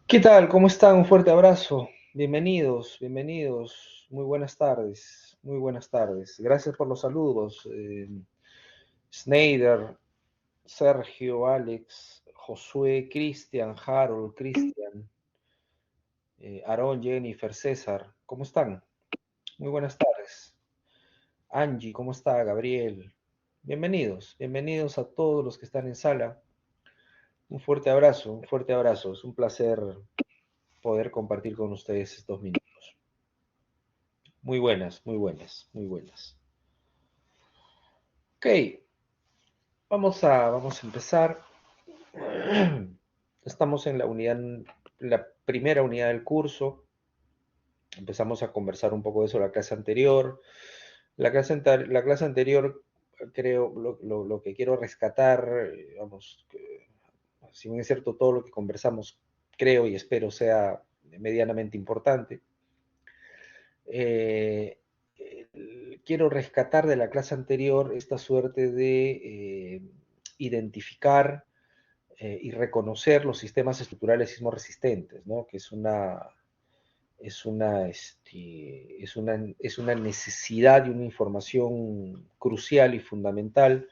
¿Qué tal? ¿Cómo están? Un fuerte abrazo. Bienvenidos, bienvenidos. Muy buenas tardes, muy buenas tardes. Gracias por los saludos. Sneider, Sergio, Alex, Josué, Cristian, Harold, Cristian, Aarón, Jennifer, César. ¿Cómo están? Muy buenas tardes. Angie, ¿cómo está? Gabriel. Bienvenidos, bienvenidos a todos los que están en sala. Un fuerte abrazo, un fuerte abrazo. Es un placer poder compartir con ustedes estos minutos. Muy buenas, muy buenas, muy buenas. Ok, vamos a empezar. Estamos en la primera unidad del curso. Empezamos a conversar un poco de eso en la clase anterior. La clase anterior, creo, lo que quiero rescatar, si bien es cierto, todo lo que conversamos, creo y espero sea medianamente importante. Eh, Quiero rescatar de la clase anterior esta suerte de identificar y reconocer los sistemas estructurales sismorresistentes, ¿no? Que es una necesidad y una información crucial y fundamental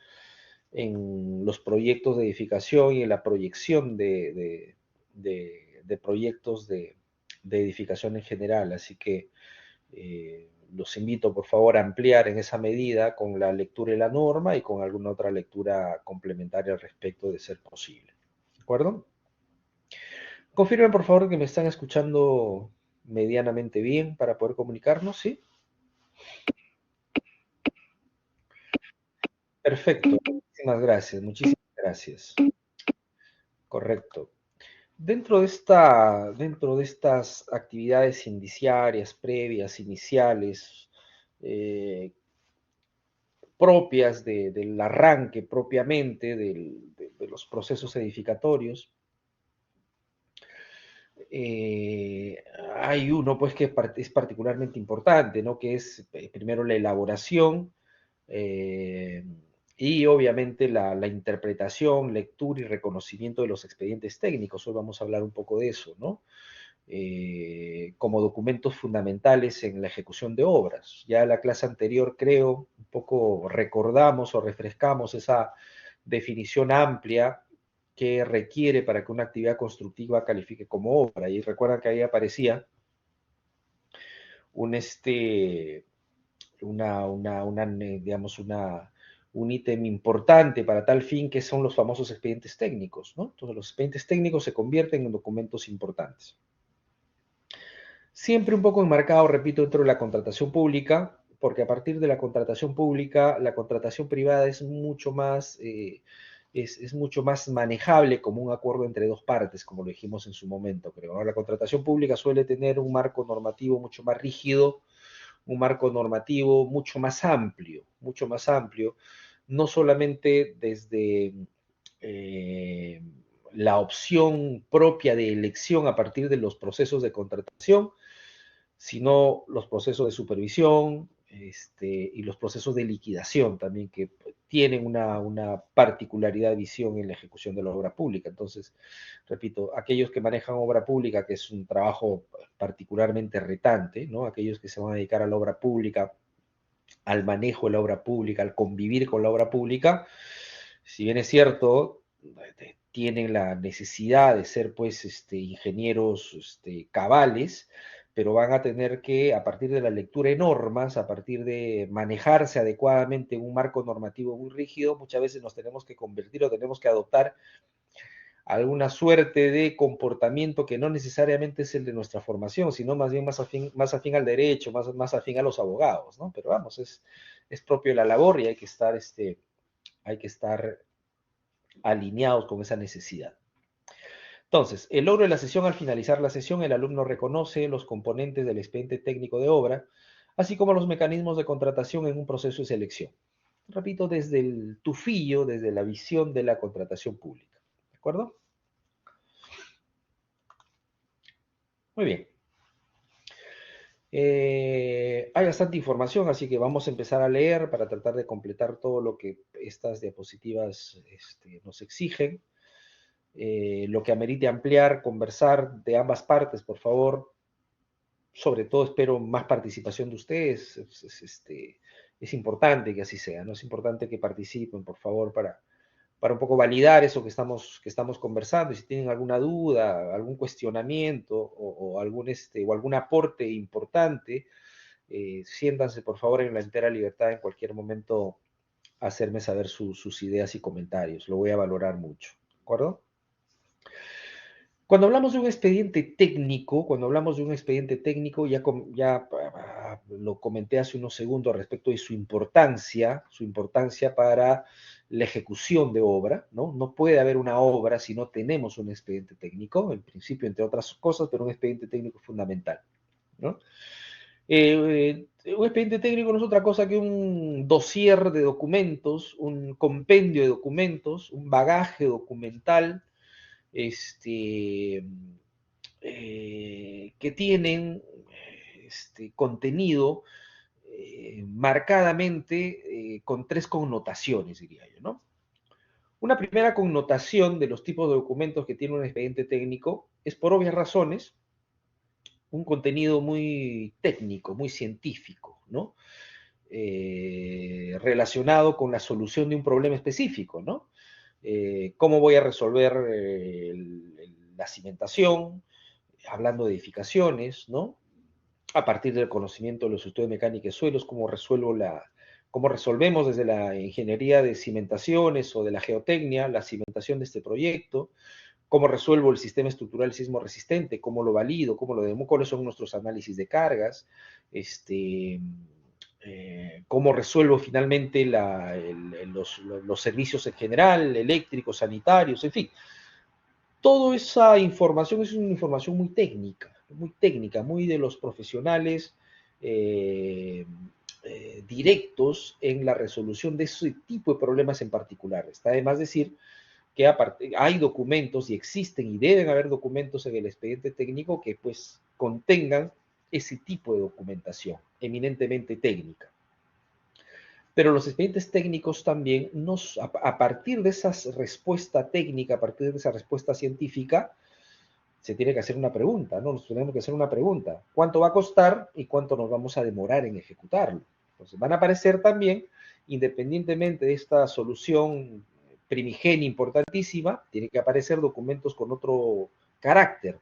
en los proyectos de edificación y en la proyección de proyectos de edificación en general. Así que los invito, por favor, a ampliar en esa medida con la lectura de la norma y con alguna otra lectura complementaria al respecto de ser posible. ¿De acuerdo? Confirmen, por favor, que me están escuchando medianamente bien para poder comunicarnos, ¿sí? Perfecto. Muchísimas gracias, muchísimas gracias. Correcto. Dentro de estas actividades indiciarias, previas, iniciales, eh, propias del arranque propiamente de los procesos edificatorios. Eh, Hay uno pues que es particularmente importante, ¿no? Que es primero la elaboración eh, y obviamente la interpretación, lectura y reconocimiento de los expedientes técnicos. Hoy vamos a hablar un poco de eso, ¿no? Como documentos fundamentales en la ejecución de obras. Ya en la clase anterior, creo, un poco recordamos o refrescamos esa definición amplia que requiere para que una actividad constructiva califique como obra. Y recuerdan que ahí aparecía un, digamos, un ítem importante para tal fin que son los famosos expedientes técnicos, ¿no? Entonces los expedientes técnicos se convierten en documentos importantes. Siempre un poco enmarcado, repito, dentro de la contratación pública, porque a partir de la contratación pública, la contratación privada es mucho más manejable como un acuerdo entre dos partes, como lo dijimos en su momento, creo, ¿no? La contratación pública suele tener un marco normativo mucho más rígido, un marco normativo mucho más amplio, no solamente desde eh, la opción propia de elección a partir de los procesos de contratación, sino los procesos de supervisión y los procesos de liquidación también, que tienen una particularidad de visión en la ejecución de la obra pública. Entonces, repito, aquellos que manejan obra pública, que es un trabajo particularmente retante, ¿no? Aquellos que se van a dedicar a la obra pública, al manejo de la obra pública, al convivir con la obra pública, si bien es cierto, tienen la necesidad de ser pues ingenieros cabales, pero van a tener que, a partir de la lectura de normas, a partir de manejarse adecuadamente en un marco normativo muy rígido, muchas veces nos tenemos que convertir o tenemos que adoptar alguna suerte de comportamiento que no necesariamente es el de nuestra formación, sino más bien más afín al derecho, más afín a los abogados, ¿no? Pero vamos, es propio de la labor y hay que estar alineados con esa necesidad. Entonces, el logro de la sesión: al finalizar la sesión, el alumno reconoce los componentes del expediente técnico de obra, así como los mecanismos de contratación en un proceso de selección. Repito, desde el tufillo, desde la visión de la contratación pública. ¿De acuerdo? Muy bien. Hay bastante información, así que vamos a empezar a leer para tratar de completar todo lo que estas diapositivas nos exigen. lo que amerite ampliar, conversar de ambas partes, por favor. Sobre todo espero más participación de ustedes. Es importante que así sea, ¿no? Es importante que participen, por favor, para un poco validar eso que estamos conversando. Y si tienen alguna duda, algún cuestionamiento o algún aporte importante, siéntanse, por favor, en la entera libertad en cualquier momento hacerme saber sus ideas y comentarios. Lo voy a valorar mucho. ¿De acuerdo? Cuando hablamos de un expediente técnico, ya lo comenté hace unos segundos respecto de su importancia para la ejecución de obra, ¿no? No puede haber una obra si no tenemos un expediente técnico, en principio, entre otras cosas, pero un expediente técnico es fundamental, ¿no? Un expediente técnico no es otra cosa que un dossier de documentos, un compendio de documentos, un bagaje documental, este, que tienen contenido marcadamente con tres connotaciones, diría yo, ¿no? Una primera connotación de los tipos de documentos que tiene un expediente técnico es, por obvias razones, un contenido muy técnico, muy científico, ¿no? Relacionado con la solución de un problema específico, ¿no? ¿Cómo voy a resolver la cimentación? Hablando de edificaciones, ¿no? A partir del conocimiento de los estudios de mecánica de suelos, cómo resolvemos desde la ingeniería de cimentaciones o de la geotecnia la cimentación de este proyecto, cómo resuelvo el sistema estructural sismo resistente, cómo lo valido, cómo lo demo, cuáles son nuestros análisis de cargas, cómo resuelvo finalmente los servicios en general, eléctricos, sanitarios, en fin. Toda esa información es una información muy técnica, muy de los profesionales eh, directos en la resolución de ese tipo de problemas en particular. Está de más decir que hay documentos y existen y deben haber documentos en el expediente técnico que pues contengan ese tipo de documentación eminentemente técnica. Pero los expedientes técnicos también, a partir de esa respuesta técnica, a partir de esa respuesta científica, se tiene que hacer una pregunta, ¿no? Nos tenemos que hacer una pregunta. ¿Cuánto va a costar y cuánto nos vamos a demorar en ejecutarlo? Entonces van a aparecer también, independientemente de esta solución primigenia importantísima, tiene que aparecer documentos con otro carácter.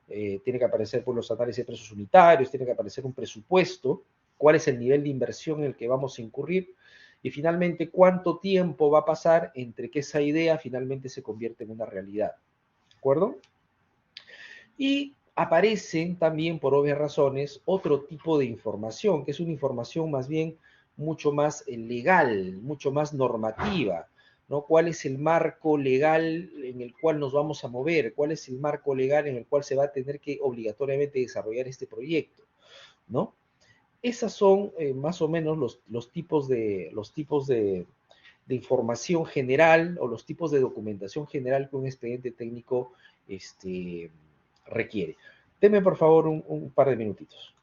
Tiene que aparecer por los análisis de precios unitarios, tiene que aparecer un presupuesto, cuál es el nivel de inversión en el que vamos a incurrir y finalmente cuánto tiempo va a pasar entre que esa idea finalmente se convierte en una realidad. ¿De acuerdo? Y aparecen también, por obvias razones, otro tipo de información, que es una información más bien mucho más legal, mucho más normativa, ¿no? ¿Cuál es el marco legal en el cual nos vamos a mover? ¿Cuál es el marco legal en el cual se va a tener que obligatoriamente desarrollar este proyecto? ¿No? Esas son más o menos los tipos de información general o los tipos de documentación general que un expediente técnico requiere. Deme por favor un par de minutitos.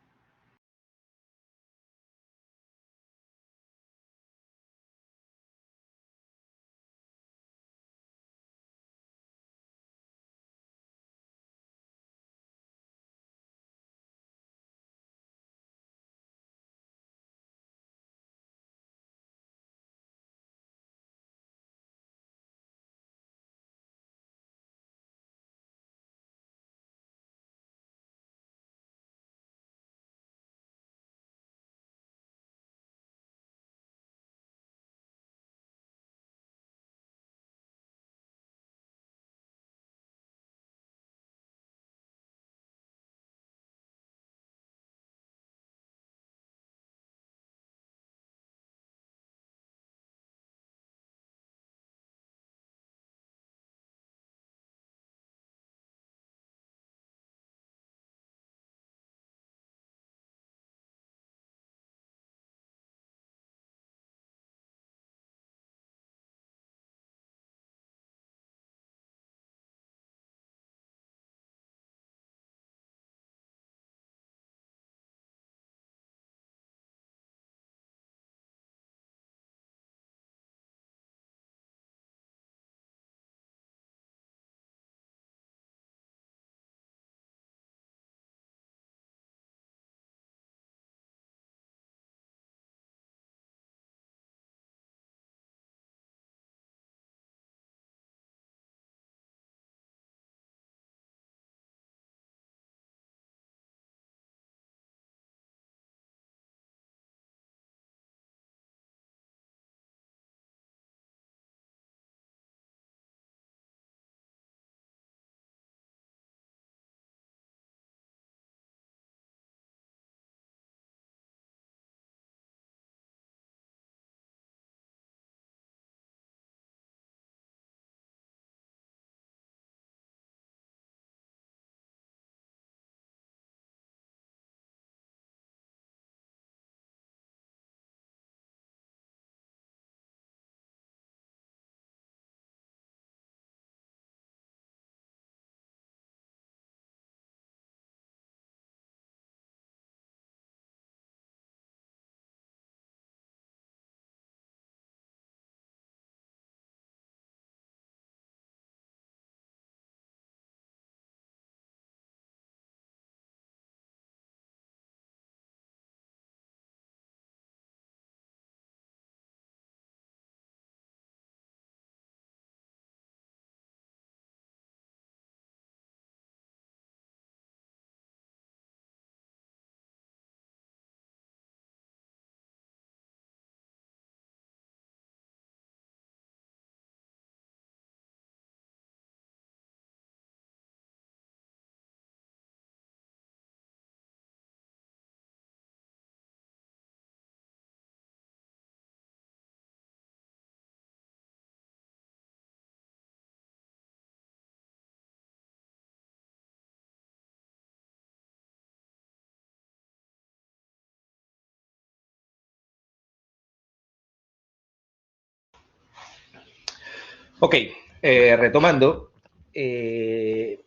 Ok, retomando, eh,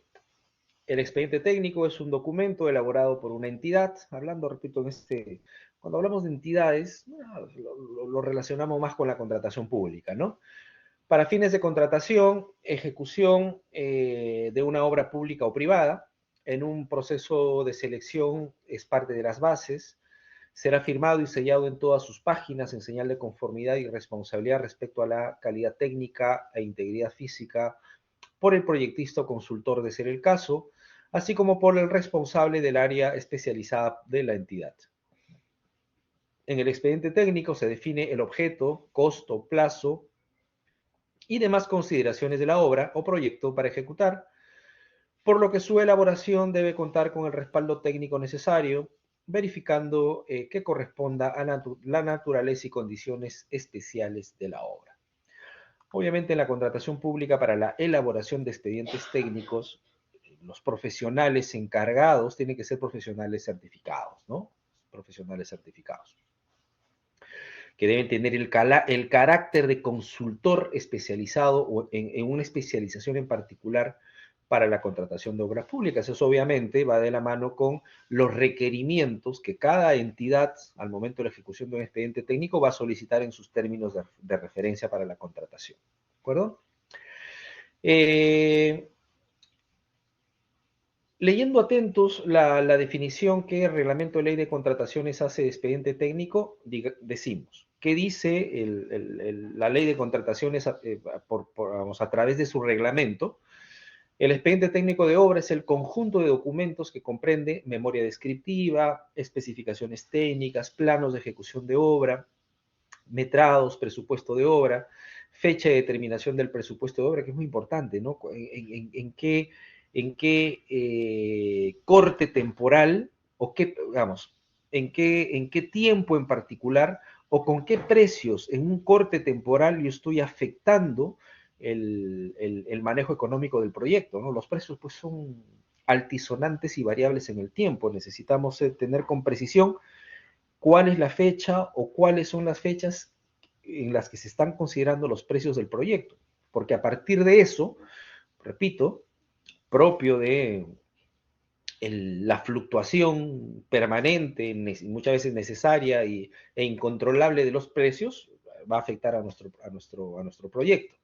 el expediente técnico es un documento elaborado por una entidad, hablando, repito, cuando hablamos de entidades, lo relacionamos más con la contratación pública, ¿no? Para fines de contratación, ejecución de una obra pública o privada, en un proceso de selección es parte de las bases, será firmado y sellado en todas sus páginas en señal de conformidad y responsabilidad respecto a la calidad técnica e integridad física por el proyectista o consultor de ser el caso, así como por el responsable del área especializada de la entidad. En el expediente técnico se define el objeto, costo, plazo y demás consideraciones de la obra o proyecto para ejecutar, por lo que su elaboración debe contar con el respaldo técnico necesario, verificando que corresponda a la naturaleza y condiciones especiales de la obra. Obviamente en la contratación pública para la elaboración de expedientes técnicos, los profesionales encargados tienen que ser profesionales certificados, ¿no? Profesionales certificados, que deben tener el carácter de consultor especializado o en una especialización en particular para la contratación de obras públicas. Eso obviamente va de la mano con los requerimientos que cada entidad al momento de la ejecución de un expediente técnico va a solicitar en sus términos de referencia para la contratación. ¿De acuerdo? Leyendo atentos la definición que el Reglamento de Ley de Contrataciones hace de expediente técnico, decimos, ¿qué dice la Ley de Contrataciones vamos, a través de su reglamento? El expediente técnico de obra es el conjunto de documentos que comprende memoria descriptiva, especificaciones técnicas, planos de ejecución de obra, metrados, presupuesto de obra, fecha de determinación del presupuesto de obra, que es muy importante, ¿no? En qué corte temporal o qué, digamos, en qué tiempo en particular o con qué precios en un corte temporal yo estoy afectando el manejo económico del proyecto, ¿no? Los precios pues son altisonantes y variables en el tiempo. Necesitamos tener con precisión cuál es la fecha o cuáles son las fechas en las que se están considerando los precios del proyecto. Porque a partir de eso, repito, propio de la fluctuación permanente, muchas veces necesaria e incontrolable de los precios, va a afectar a nuestro proyecto.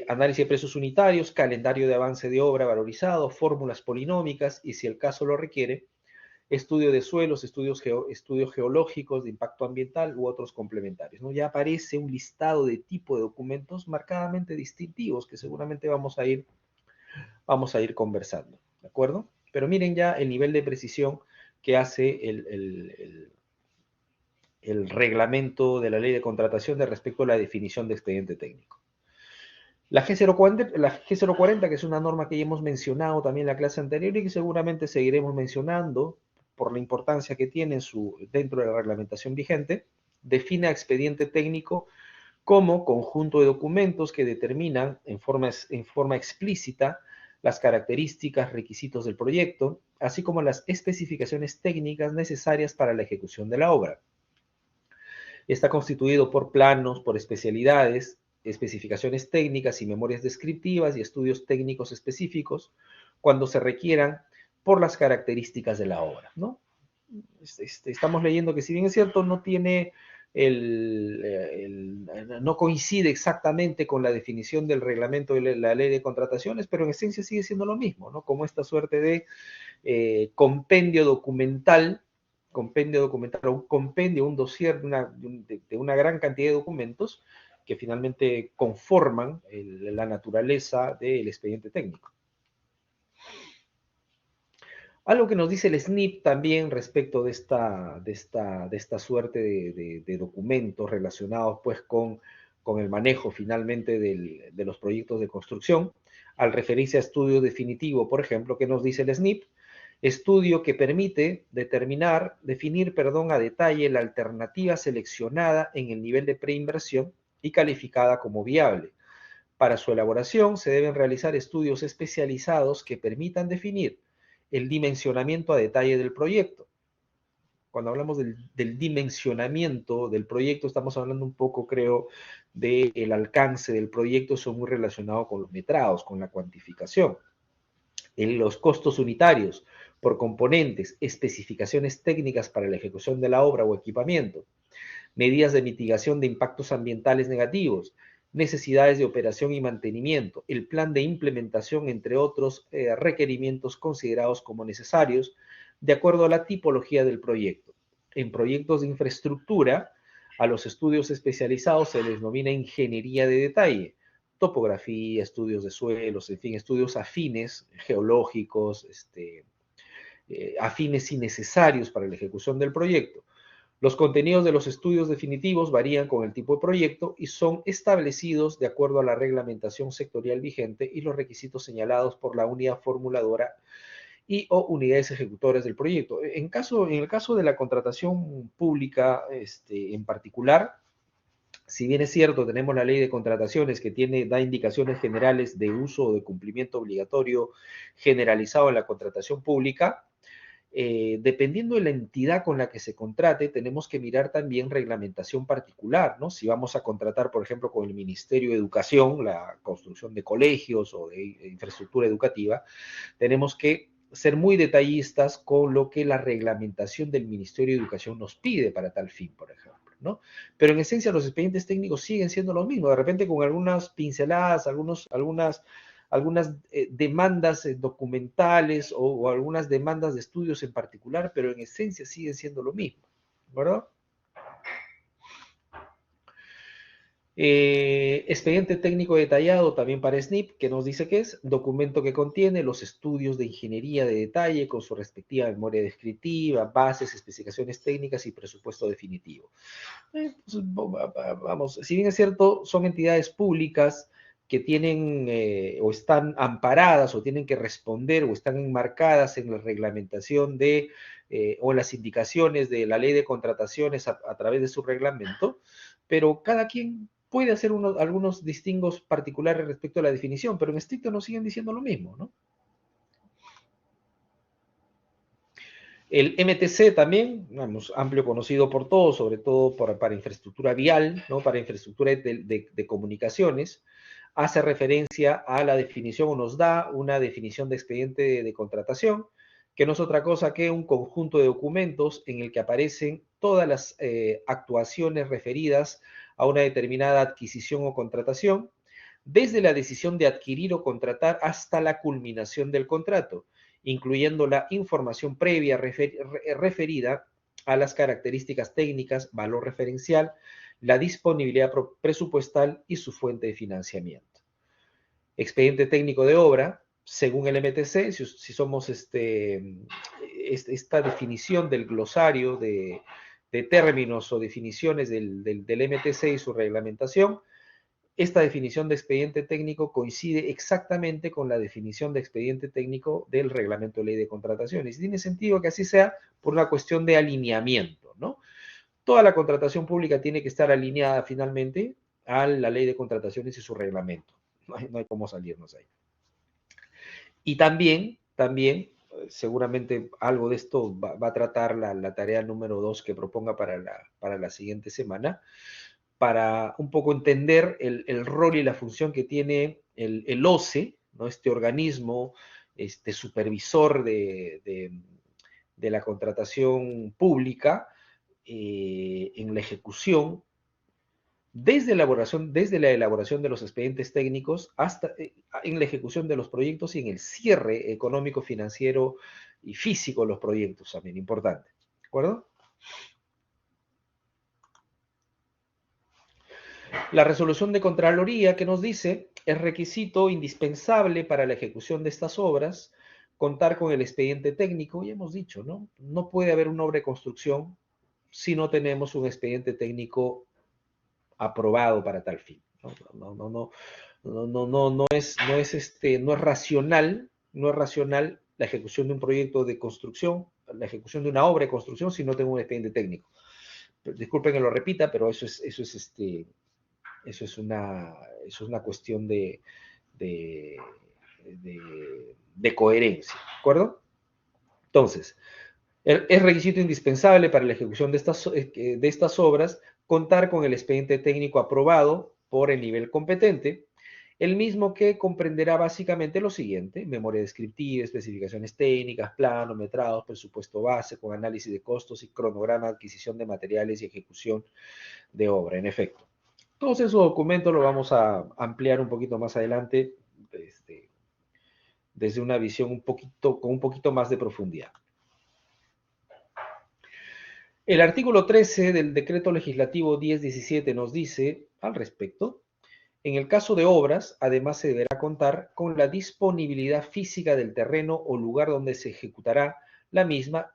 Análisis de precios unitarios, calendario de avance de obra valorizado, fórmulas polinómicas y, si el caso lo requiere, estudio de suelos, estudios geológicos de impacto ambiental u otros complementarios, ¿no? Ya aparece un listado de tipo de documentos marcadamente distintivos que seguramente vamos a ir conversando, ¿de acuerdo? Pero miren ya el nivel de precisión que hace el reglamento de la ley de contratación de respecto a la definición de expediente técnico. La G040, que es una norma que ya hemos mencionado también en la clase anterior y que seguramente seguiremos mencionando por la importancia que tiene dentro de la reglamentación vigente, define a expediente técnico como conjunto de documentos que determinan en forma explícita las características, requisitos del proyecto, así como las especificaciones técnicas necesarias para la ejecución de la obra. Está constituido por planos, por especialidades, especificaciones técnicas y memorias descriptivas y estudios técnicos específicos cuando se requieran por las características de la obra, ¿no? Estamos leyendo que, si bien es cierto, no tiene no coincide exactamente con la definición del reglamento de la ley de contrataciones, pero en esencia sigue siendo lo mismo, ¿no? Como esta suerte de compendio documental, un dossier de una gran cantidad de documentos que finalmente conforman la naturaleza del expediente técnico. Algo que nos dice el SNIP también respecto de esta suerte de documentos relacionados pues con el manejo finalmente de los proyectos de construcción, al referirse a estudio definitivo, por ejemplo, que nos dice el SNIP, estudio que permite definir a detalle la alternativa seleccionada en el nivel de preinversión y calificada como viable. Para su elaboración se deben realizar estudios especializados que permitan definir el dimensionamiento a detalle del proyecto, Cuando hablamos del dimensionamiento del proyecto, estamos hablando un poco, creo, del alcance del proyecto, son muy relacionados con los metrados, con la cuantificación. En los costos unitarios por componentes, especificaciones técnicas para la ejecución de la obra o equipamiento, medidas de mitigación de impactos ambientales negativos, necesidades de operación y mantenimiento, el plan de implementación, entre otros requerimientos considerados como necesarios de acuerdo a la tipología del proyecto. En proyectos de infraestructura, a los estudios especializados se les denomina ingeniería de detalle, topografía, estudios de suelos, en fin, estudios afines, geológicos, afines y necesarios para la ejecución del proyecto. Los contenidos de los estudios definitivos varían con el tipo de proyecto y son establecidos de acuerdo a la reglamentación sectorial vigente y los requisitos señalados por la unidad formuladora y o unidades ejecutoras del proyecto. En el caso de la contratación pública en particular, si bien es cierto, tenemos la ley de contrataciones que da indicaciones generales de uso o de cumplimiento obligatorio generalizado en la contratación pública, dependiendo de la entidad con la que se contrate, tenemos que mirar también reglamentación particular, ¿no? Si vamos a contratar, por ejemplo, con el Ministerio de Educación, la construcción de colegios o de infraestructura educativa, tenemos que ser muy detallistas con lo que la reglamentación del Ministerio de Educación nos pide para tal fin, por ejemplo, ¿no? Pero en esencia los expedientes técnicos siguen siendo los mismos, de repente con algunas pinceladas, algunas demandas documentales o algunas demandas de estudios en particular, pero en esencia siguen siendo lo mismo, ¿verdad? Expediente técnico detallado también para SNIP, que nos dice que es documento que contiene los estudios de ingeniería de detalle con su respectiva memoria descriptiva, bases, especificaciones técnicas y presupuesto definitivo. Pues, vamos, si bien es cierto, son entidades públicas que tienen o están amparadas o tienen que responder o están enmarcadas en la reglamentación o en las indicaciones de la ley de contrataciones a través de su reglamento, pero cada quien puede hacer algunos distingos particulares respecto a la definición, pero en estricto nos siguen diciendo lo mismo, ¿no? El MTC también, vamos, amplio conocido por todos, sobre todo para infraestructura vial, ¿no? Para infraestructura de comunicaciones, hace referencia a la definición o nos da una definición de expediente de contratación, que no es otra cosa que un conjunto de documentos en el que aparecen todas las actuaciones referidas a una determinada adquisición o contratación, desde la decisión de adquirir o contratar hasta la culminación del contrato, incluyendo la información previa referida a las características técnicas, valor referencial, la disponibilidad presupuestal y su fuente de financiamiento. Expediente técnico de obra, según el MTC, si somos esta definición del glosario de términos o definiciones del MTC y su reglamentación, esta definición de expediente técnico coincide exactamente con la definición de expediente técnico del Reglamento de Ley de Contrataciones. Y tiene sentido que así sea por una cuestión de alineamiento, ¿no? Toda la contratación pública tiene que estar alineada finalmente a la Ley de Contrataciones y su reglamento. No hay cómo salirnos ahí. Y también, seguramente algo de esto va a tratar la tarea número 2 que proponga para la siguiente semana, para un poco entender el rol y la función que tiene el OCE, ¿no? Este organismo, este supervisor de la contratación pública en la ejecución, desde la elaboración de los expedientes técnicos hasta en la ejecución de los proyectos y en el cierre económico, financiero y físico de los proyectos también, importante. ¿De acuerdo? La resolución de Contraloría que nos dice es requisito indispensable para la ejecución de estas obras contar con el expediente técnico, ya hemos dicho, ¿no? No puede haber una obra de construcción si no tenemos un expediente técnico aprobado para tal fin. No es racional, la ejecución de un proyecto de construcción, la ejecución de una obra de construcción si no tengo un expediente técnico. Disculpen que lo repita, pero eso es una cuestión de coherencia, ¿de acuerdo? Entonces, Es requisito indispensable para la ejecución de estas obras contar con el expediente técnico aprobado por el nivel competente, el mismo que comprenderá básicamente lo siguiente: memoria descriptiva, especificaciones técnicas, plano, metrados, presupuesto base con análisis de costos y cronograma de adquisición de materiales y ejecución de obra. En efecto, todos esos documentos los vamos a ampliar un poquito más adelante desde, desde una visión con un poquito más de profundidad. El artículo 13 del decreto legislativo 1017 nos dice al respecto: en el caso de obras, además se deberá contar con la disponibilidad física del terreno o lugar donde se ejecutará la misma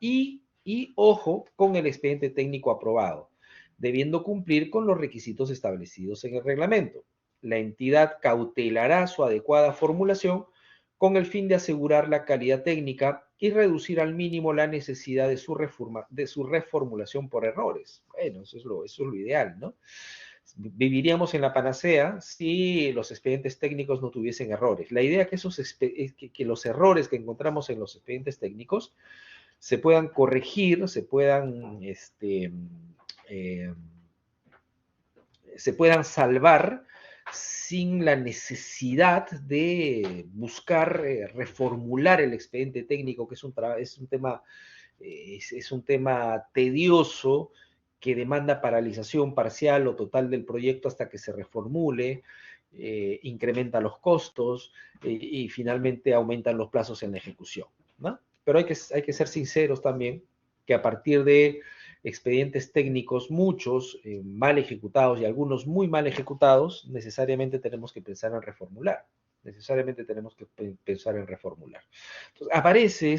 ojo, con el expediente técnico aprobado, debiendo cumplir con los requisitos establecidos en el reglamento. La entidad cautelará su adecuada formulación con el fin de asegurar la calidad técnica y reducir al mínimo la necesidad de su reformulación por errores. Bueno, eso es lo ideal, ¿no? Viviríamos en la panacea si los expedientes técnicos no tuviesen errores. La idea es que los errores que encontramos en los expedientes técnicos se puedan corregir, eh, se puedan salvar sin la necesidad de buscar reformular el expediente técnico, que es un tema tedioso que demanda paralización parcial o total del proyecto hasta que se reformule, incrementa los costos y finalmente aumentan los plazos en la ejecución, ¿no? Pero hay que ser sinceros también que a partir de expedientes técnicos, muchos mal ejecutados y algunos muy mal ejecutados, necesariamente tenemos que pensar en reformular. Necesariamente tenemos que pensar en reformular. Entonces, aparece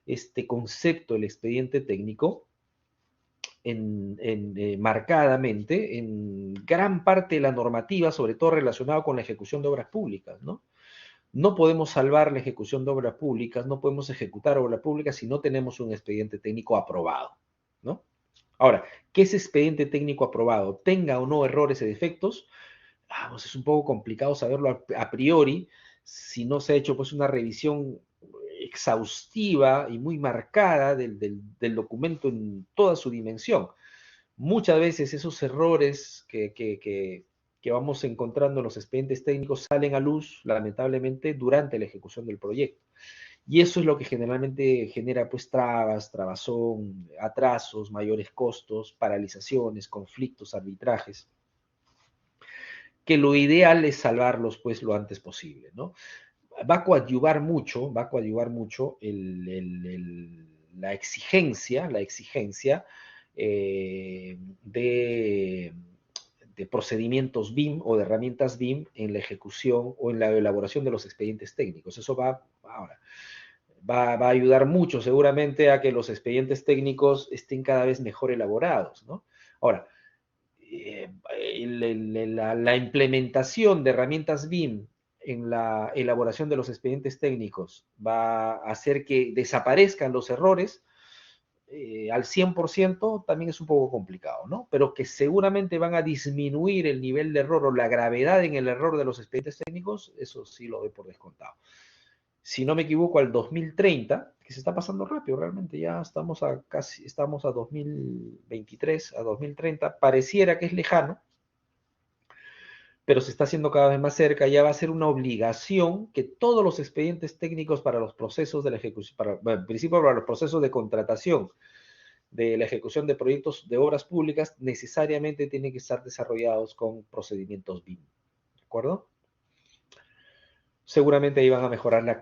este concepto, el expediente técnico, marcadamente en gran parte de la normativa, sobre todo relacionado con la ejecución de obras públicas, ¿no? No podemos salvar la ejecución de obras públicas, no podemos ejecutar obras públicas si no tenemos un expediente técnico aprobado, ¿no? Ahora, ¿qué es expediente técnico aprobado? Tenga o no errores y defectos, pues es un poco complicado saberlo a priori si no se ha hecho pues una revisión exhaustiva y muy marcada del documento en toda su dimensión. Muchas veces esos errores que vamos encontrando en los expedientes técnicos salen a luz, lamentablemente, durante la ejecución del proyecto. Y eso es lo que generalmente genera pues trabas, trabazón, atrasos, mayores costos, paralizaciones, conflictos, arbitrajes, que lo ideal es salvarlos pues lo antes posible, ¿no? Va a coadyuvar mucho la exigencia eh, de, de procedimientos BIM o de herramientas BIM en la ejecución o en la elaboración de los expedientes técnicos. Eso va a ayudar mucho seguramente a que los expedientes técnicos estén cada vez mejor elaborados, ¿no? Ahora, la implementación de herramientas BIM en la elaboración de los expedientes técnicos va a hacer que desaparezcan los errores al 100%, también es un poco complicado, ¿no? Pero que seguramente van a disminuir el nivel de error o la gravedad en el error de los expedientes técnicos, eso sí lo doy por descontado. Si no me equivoco, al 2030, que se está pasando rápido, realmente ya estamos a 2023, a 2030, pareciera que es lejano, pero se está haciendo cada vez más cerca. Ya va a ser una obligación que todos los expedientes técnicos para los procesos de la ejecución, en principio para los procesos de contratación de la ejecución de proyectos de obras públicas, necesariamente tienen que estar desarrollados con procedimientos BIM, ¿de acuerdo? Seguramente ahí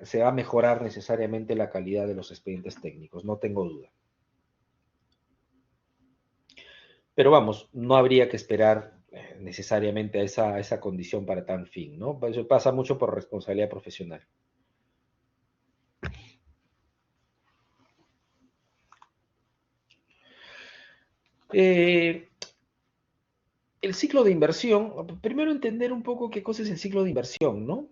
se va a mejorar necesariamente la calidad de los expedientes técnicos, no tengo duda. Pero vamos, no habría que esperar necesariamente a esa condición para tan fin, ¿no? Eso pasa mucho por responsabilidad profesional. Eh, el ciclo de inversión, primero entender un poco qué cosa es el ciclo de inversión, ¿no?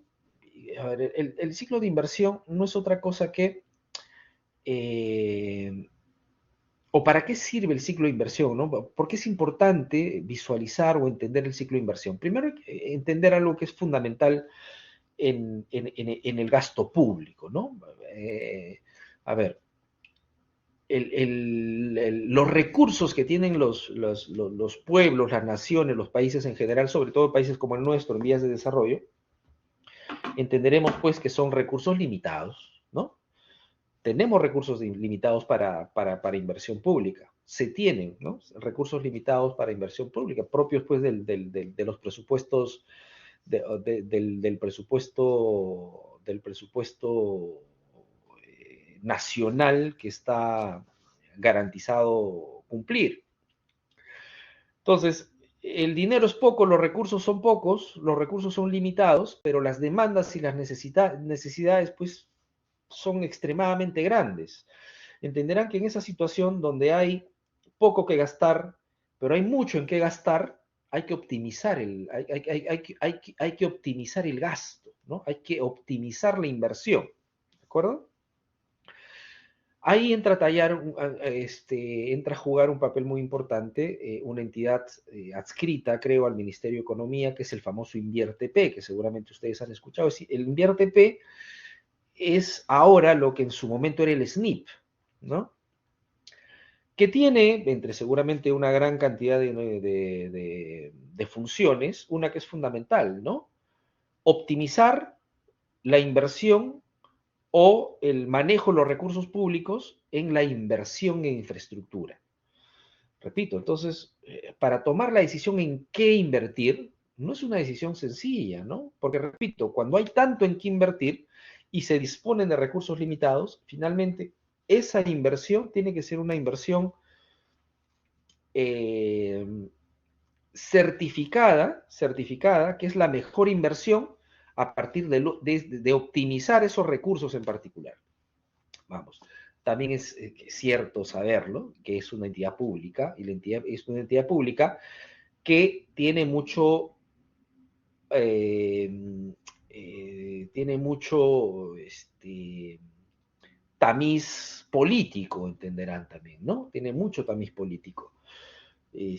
A ver, el ciclo de inversión no es otra cosa que, eh, o para qué sirve el ciclo de inversión, ¿no? ¿Por qué es importante visualizar o entender el ciclo de inversión? Primero, entender algo que es fundamental en el gasto público, ¿no? A ver, los recursos que tienen los pueblos, las naciones, los países en general, sobre todo países como el nuestro en vías de desarrollo, entenderemos pues que son recursos limitados, ¿no? Tenemos recursos limitados para inversión pública. Se tienen, ¿no? Recursos limitados para inversión pública, propios pues de los presupuestos, del presupuesto nacional que está garantizado cumplir. Entonces, el dinero es poco, los recursos son pocos, los recursos son limitados, pero las demandas y las necesidades pues son extremadamente grandes. Entenderán que en esa situación donde hay poco que gastar, pero hay mucho en qué gastar, hay que optimizar hay que optimizar el gasto, ¿no? Hay que optimizar la inversión, ¿de acuerdo? Ahí entra a entra a jugar un papel muy importante una entidad adscrita, creo, al Ministerio de Economía, que es el famoso InvierteP, que seguramente ustedes han escuchado. El InvierteP es ahora lo que en su momento era el SNIP, ¿no? Que tiene, entre seguramente una gran cantidad de funciones, una que es fundamental, ¿no? Optimizar la inversión o el manejo de los recursos públicos en la inversión en infraestructura. Repito, entonces, para tomar la decisión en qué invertir, no es una decisión sencilla, ¿no? Porque, repito, cuando hay tanto en qué invertir y se disponen de recursos limitados, finalmente esa inversión tiene que ser una inversión eh, certificada, que es la mejor inversión a partir de optimizar esos recursos en particular. Vamos, también es cierto saberlo, que es una entidad pública, y la entidad es una entidad pública que tiene mucho tamiz político, entenderán también, ¿no? Tiene mucho tamiz político. Y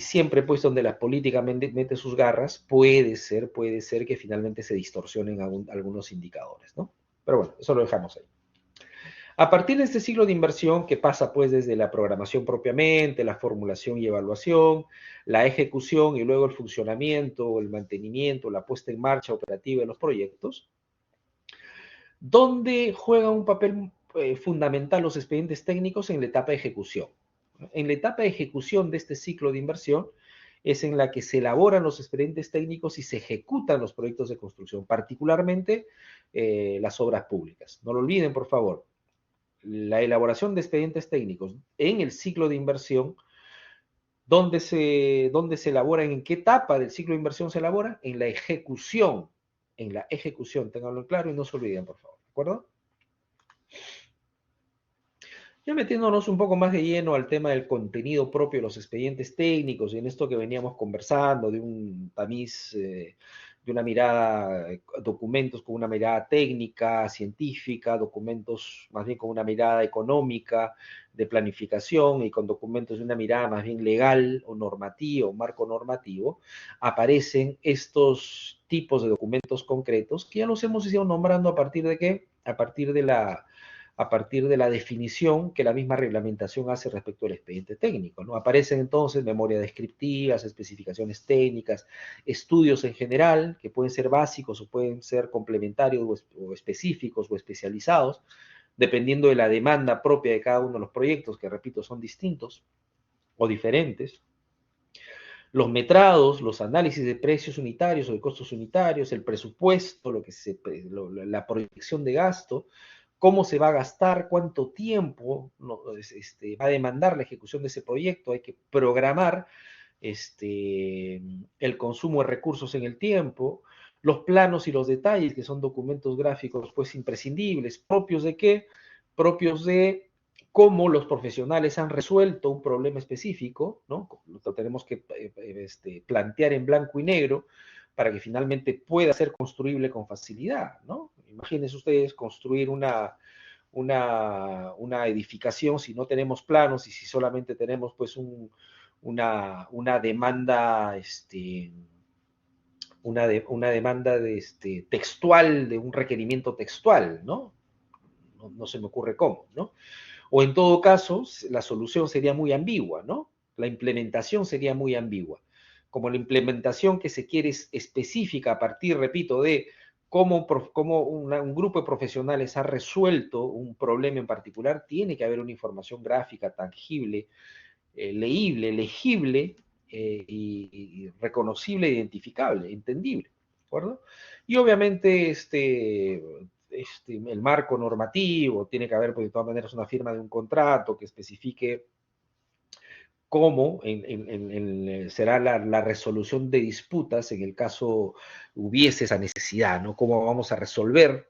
siempre, pues, donde la política mete sus garras, puede ser que finalmente se distorsionen algunos indicadores, ¿no? Pero bueno, eso lo dejamos ahí. A partir de este ciclo de inversión que pasa pues desde la programación propiamente, la formulación y evaluación, la ejecución y luego el funcionamiento, el mantenimiento, la puesta en marcha operativa de los proyectos, donde juegan un papel fundamental los expedientes técnicos en la etapa de ejecución. En la etapa de ejecución de este ciclo de inversión es en la que se elaboran los expedientes técnicos y se ejecutan los proyectos de construcción, particularmente las obras públicas. No lo olviden, por favor. La elaboración de expedientes técnicos en el ciclo de inversión, ¿dónde se elabora? ¿En qué etapa del ciclo de inversión se elabora? En la ejecución, tenganlo claro y no se olviden, por favor, ¿de acuerdo? Ya metiéndonos un poco más de lleno al tema del contenido propio de los expedientes técnicos y en esto que veníamos conversando de un tamiz, de una mirada, documentos con una mirada técnica, científica, documentos más bien con una mirada económica, de planificación y con documentos de una mirada más bien legal o normativo, marco normativo, aparecen estos tipos de documentos concretos que ya los hemos ido nombrando a partir de qué? A partir de la definición que la misma reglamentación hace respecto al expediente técnico, ¿no? Aparecen entonces memorias descriptivas, especificaciones técnicas, estudios en general, que pueden ser básicos o pueden ser complementarios o específicos o especializados, dependiendo de la demanda propia de cada uno de los proyectos, que repito, son distintos o diferentes. Los metrados, los análisis de precios unitarios o de costos unitarios, el presupuesto, la proyección de gasto, cómo se va a gastar, cuánto tiempo va a demandar la ejecución de ese proyecto, hay que programar el consumo de recursos en el tiempo, los planos y los detalles, que son documentos gráficos pues imprescindibles, propios de qué, propios de cómo los profesionales han resuelto un problema específico, ¿no? Lo tenemos que plantear en blanco y negro para que finalmente pueda ser construible con facilidad, ¿no? Imagínense ustedes construir una edificación si no tenemos planos y si solamente tenemos pues una demanda, una demanda textual, de un requerimiento textual, ¿no? no se me ocurre cómo, ¿no? O en todo caso, la solución sería muy ambigua, ¿no? La implementación sería muy ambigua. Como la implementación que se quiere es específica a partir, repito, de cómo un grupo de profesionales ha resuelto un problema en particular, tiene que haber una información gráfica tangible, leíble, legible y reconocible, identificable, entendible, ¿de acuerdo? Y obviamente el marco normativo, tiene que haber, pues, de todas maneras, una firma de un contrato que especifique cómo será la resolución de disputas en el caso hubiese esa necesidad, ¿no? Cómo vamos a resolver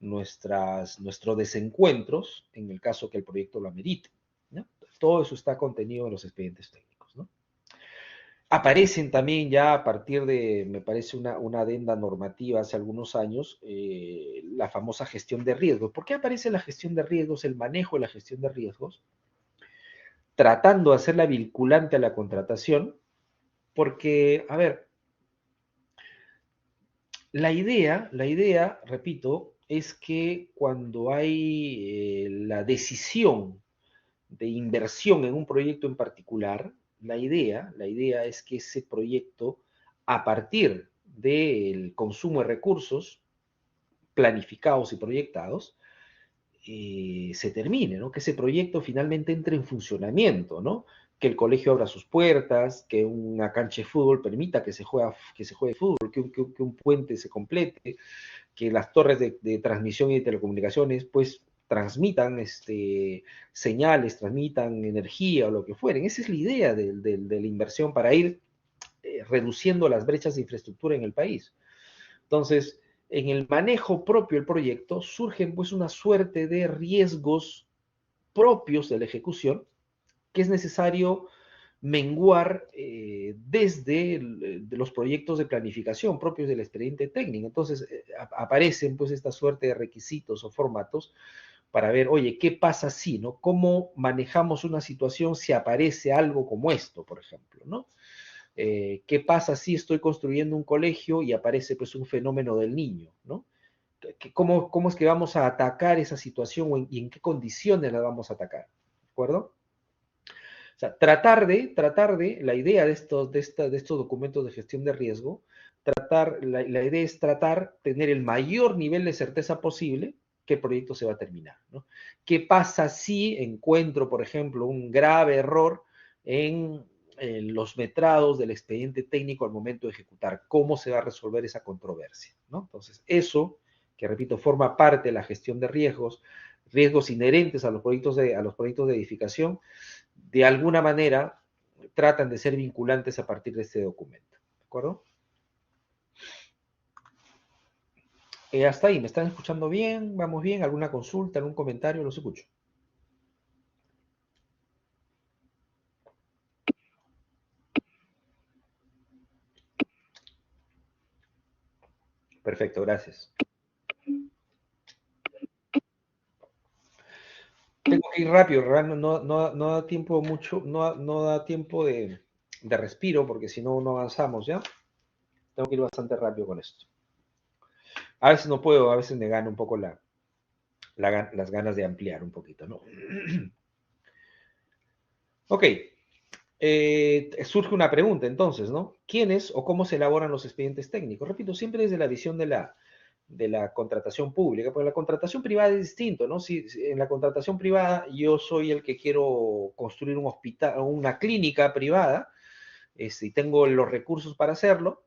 nuestros desencuentros en el caso que el proyecto lo amerite, ¿no? Todo eso está contenido en los expedientes técnicos, ¿no? Aparecen también ya a partir de, me parece, una adenda normativa hace algunos años, la famosa gestión de riesgos. ¿Por qué aparece la gestión de riesgos, el manejo de la gestión de riesgos? Tratando de hacerla vinculante a la contratación, porque, a ver, repito, es que cuando hay la decisión de inversión en un proyecto en particular, la idea es que ese proyecto, a partir del consumo de recursos planificados y proyectados, se termine, ¿no? Que ese proyecto finalmente entre en funcionamiento, ¿no? Que el colegio abra sus puertas, que una cancha de fútbol permita que se juegue fútbol, que un puente se complete, que las torres de transmisión y de telecomunicaciones, pues, transmitan señales, transmitan energía o lo que fueren. Esa es la idea de la inversión para ir reduciendo las brechas de infraestructura en el país. Entonces, en el manejo propio del proyecto surgen pues una suerte de riesgos propios de la ejecución que es necesario menguar desde de los proyectos de planificación propios del expediente técnico. Entonces, aparecen pues esta suerte de requisitos o formatos para ver, oye, ¿qué pasa si, no? ¿Cómo manejamos una situación si aparece algo como esto, por ejemplo, no? ¿Qué pasa si estoy construyendo un colegio y aparece pues un fenómeno del niño, ¿no? ¿Cómo es que vamos a atacar esa situación y en qué condiciones la vamos a atacar? ¿De acuerdo? O sea, la idea de estos documentos de gestión de riesgo, la idea es tener el mayor nivel de certeza posible que el proyecto se va a terminar, ¿no? ¿Qué pasa si encuentro, por ejemplo, un grave error en los metrados del expediente técnico al momento de ejecutar? ¿Cómo se va a resolver esa controversia, ¿no? Entonces, eso, que repito, forma parte de la gestión de riesgos inherentes a los proyectos de edificación, de alguna manera tratan de ser vinculantes a partir de este documento. ¿De acuerdo? Hasta ahí, ¿me están escuchando bien? ¿Vamos bien? ¿Alguna consulta, algún comentario? Los escucho. Perfecto, gracias. Tengo que ir rápido, no da tiempo mucho, no da tiempo de respiro, porque si no, no avanzamos, ¿ya? Tengo que ir bastante rápido con esto. A veces no puedo, a veces me gana un poco las ganas de ampliar un poquito, ¿no? Ok, surge una pregunta entonces, ¿no? ¿Quiénes o cómo se elaboran los expedientes técnicos? Repito, siempre desde la visión de la contratación pública, porque la contratación privada es distinto, ¿no? Si en la contratación privada yo soy el que quiero construir un hospital, una clínica privada, y tengo los recursos para hacerlo,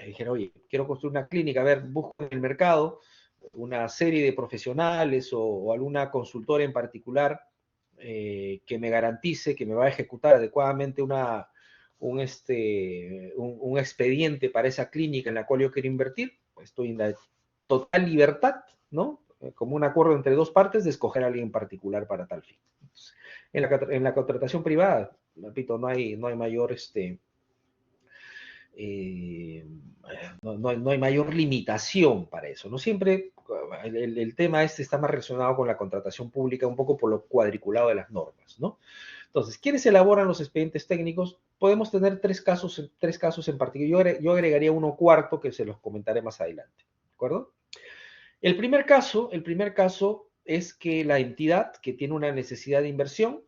dijera, oye, quiero construir una clínica, a ver, busco en el mercado una serie de profesionales o alguna consultora en particular que me garantice que me va a ejecutar adecuadamente un expediente para esa clínica en la cual yo quiero invertir, pues estoy en la total libertad, ¿no? Como un acuerdo entre dos partes de escoger a alguien en particular para tal fin. En la contratación privada, repito, no hay mayor eh, no hay mayor limitación para eso. No siempre el tema está más relacionado con la contratación pública, un poco por lo cuadriculado de las normas, ¿no? Entonces, ¿quiénes elaboran los expedientes técnicos? Podemos tener tres casos en particular. Yo agregaría uno cuarto que se los comentaré más adelante, ¿de acuerdo? El primer caso es que la entidad que tiene una necesidad de inversión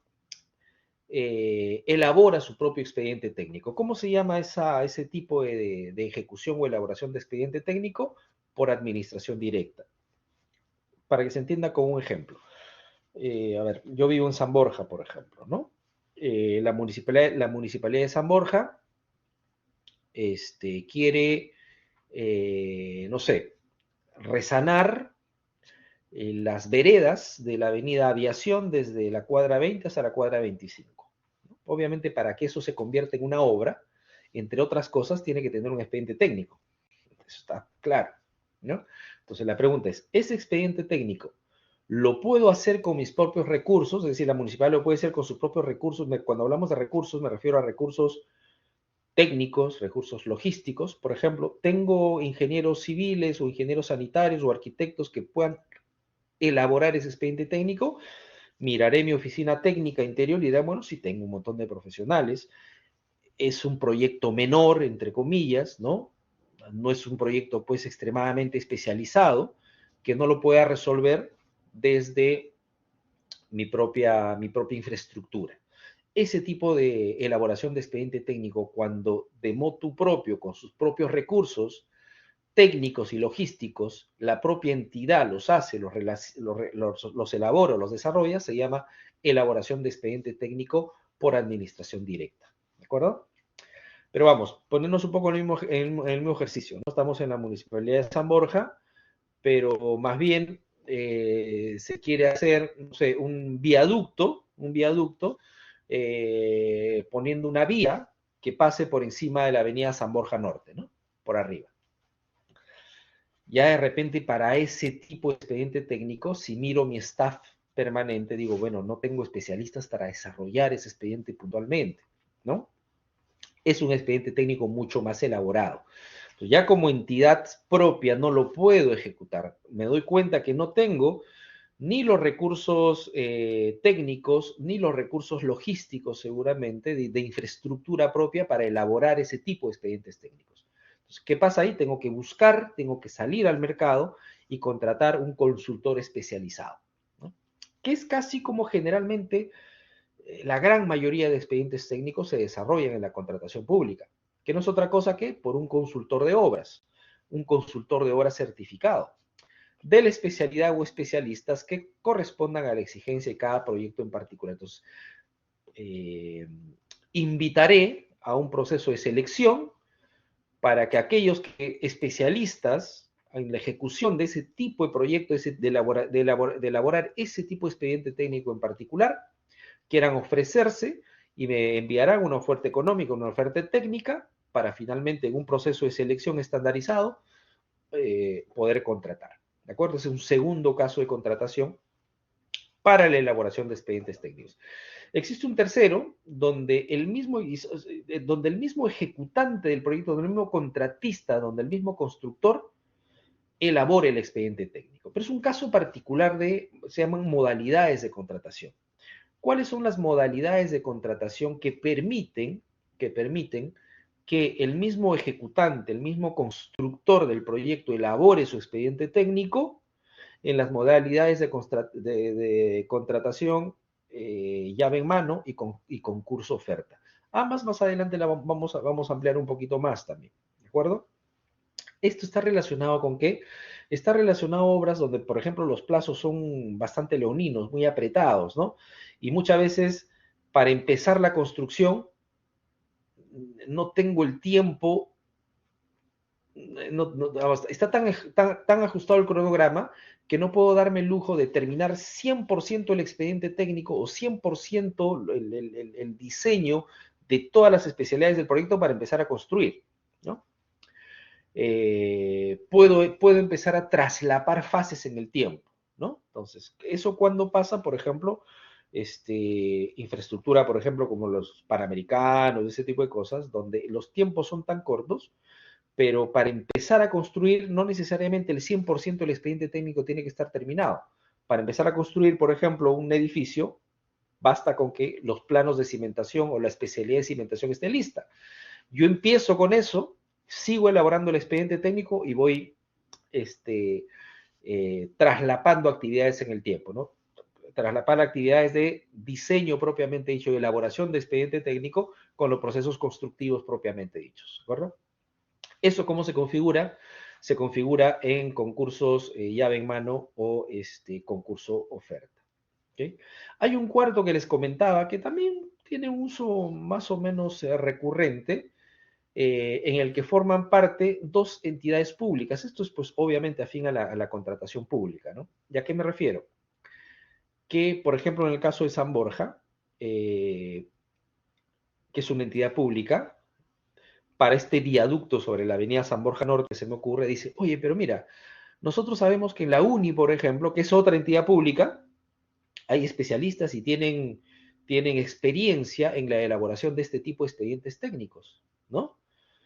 elabora su propio expediente técnico. ¿Cómo se llama ese tipo de ejecución o elaboración de expediente técnico? Por administración directa. Para que se entienda con un ejemplo. A ver, yo vivo en San Borja, por ejemplo, ¿no? La municipalidad de San Borja quiere, no sé, resanar las veredas de la avenida Aviación desde la cuadra 20 hasta la cuadra 25. Obviamente, para que eso se convierta en una obra, entre otras cosas, tiene que tener un expediente técnico. Eso está claro, ¿no? Entonces la pregunta es, ¿ese expediente técnico lo puedo hacer con mis propios recursos? Es decir, la municipalidad lo puede hacer con sus propios recursos. Cuando hablamos de recursos, me refiero a recursos técnicos, recursos logísticos. Por ejemplo, tengo ingenieros civiles o ingenieros sanitarios o arquitectos que puedan elaborar ese expediente técnico. Miraré mi oficina técnica interior y diré, bueno, si tengo un montón de profesionales, es un proyecto menor, entre comillas, ¿no? No es un proyecto pues extremadamente especializado que no lo pueda resolver desde mi propia infraestructura. Ese tipo de elaboración de expediente técnico, cuando de motu propio, con sus propios recursos técnicos y logísticos, la propia entidad los hace, los elabora, los desarrolla, se llama elaboración de expediente técnico por administración directa. ¿De acuerdo? Pero vamos, ponernos un poco en el mismo ejercicio, ¿no? Estamos en la municipalidad de San Borja, pero más bien se quiere hacer, no sé, un viaducto poniendo una vía que pase por encima de la avenida San Borja Norte, ¿no? Por arriba. Ya de repente para ese tipo de expediente técnico, si miro mi staff permanente, digo, bueno, no tengo especialistas para desarrollar ese expediente puntualmente, ¿no? Es un expediente técnico mucho más elaborado. Entonces, ya como entidad propia no lo puedo ejecutar. Me doy cuenta que no tengo ni los recursos técnicos, ni los recursos logísticos seguramente de infraestructura propia para elaborar ese tipo de expedientes técnicos. Entonces, ¿qué pasa ahí? Tengo que salir al mercado y contratar un consultor especializado, ¿no? Que es casi como generalmente la gran mayoría de expedientes técnicos se desarrollan en la contratación pública, que no es otra cosa que por un consultor de obras certificado, de la especialidad o especialistas que correspondan a la exigencia de cada proyecto en particular. Entonces, eh, invitaré a un proceso de selección para que aquellos especialistas en la ejecución de ese tipo de proyecto, de elaborar ese tipo de expediente técnico en particular, quieran ofrecerse y me enviarán una oferta económica, una oferta técnica, para finalmente en un proceso de selección estandarizado poder contratar. ¿De acuerdo? Es un segundo caso de contratación para la elaboración de expedientes técnicos. Existe un tercero donde el mismo ejecutante del proyecto, donde el mismo contratista, donde el mismo constructor elabore el expediente técnico. Pero es un caso particular se llaman modalidades de contratación. ¿Cuáles son las modalidades de contratación que el mismo ejecutante, el mismo constructor del proyecto elabore su expediente técnico en las modalidades de contratación, llave en mano y concurso oferta? Ambas más adelante vamos a ampliar un poquito más también, ¿de acuerdo? Esto está relacionado con qué? Está relacionado a obras donde, por ejemplo, los plazos son bastante leoninos, muy apretados, ¿no? Y muchas veces, para empezar la construcción, no tengo el tiempo, está tan ajustado el cronograma que no puedo darme el lujo de terminar 100% el expediente técnico o 100% el diseño de todas las especialidades del proyecto para empezar a construir, ¿no? Puedo empezar a traslapar fases en el tiempo, ¿no? Entonces, eso cuando pasa, por ejemplo, infraestructura, por ejemplo, como los Panamericanos, ese tipo de cosas, donde los tiempos son tan cortos, pero para empezar a construir, no necesariamente el 100% del expediente técnico tiene que estar terminado. Para empezar a construir, por ejemplo, un edificio, basta con que los planos de cimentación o la especialidad de cimentación esté lista. Yo empiezo con eso, sigo elaborando el expediente técnico y voy traslapando actividades en el tiempo, ¿no? Traslapar actividades de diseño propiamente dicho, de elaboración de expediente técnico con los procesos constructivos propiamente dichos, ¿de acuerdo? ¿Eso cómo se configura? Se configura en concursos llave en mano o concurso oferta. ¿Okay? Hay un cuarto que les comentaba que también tiene un uso más o menos recurrente, en el que forman parte dos entidades públicas. Esto es pues obviamente afín a la contratación pública, ¿no? ¿Y a qué me refiero? Que, por ejemplo, en el caso de San Borja, que es una entidad pública, para este viaducto sobre la avenida San Borja Norte se me ocurre, dice, oye, pero mira, nosotros sabemos que en la UNI, por ejemplo, que es otra entidad pública, hay especialistas y tienen experiencia en la elaboración de este tipo de expedientes técnicos, ¿no?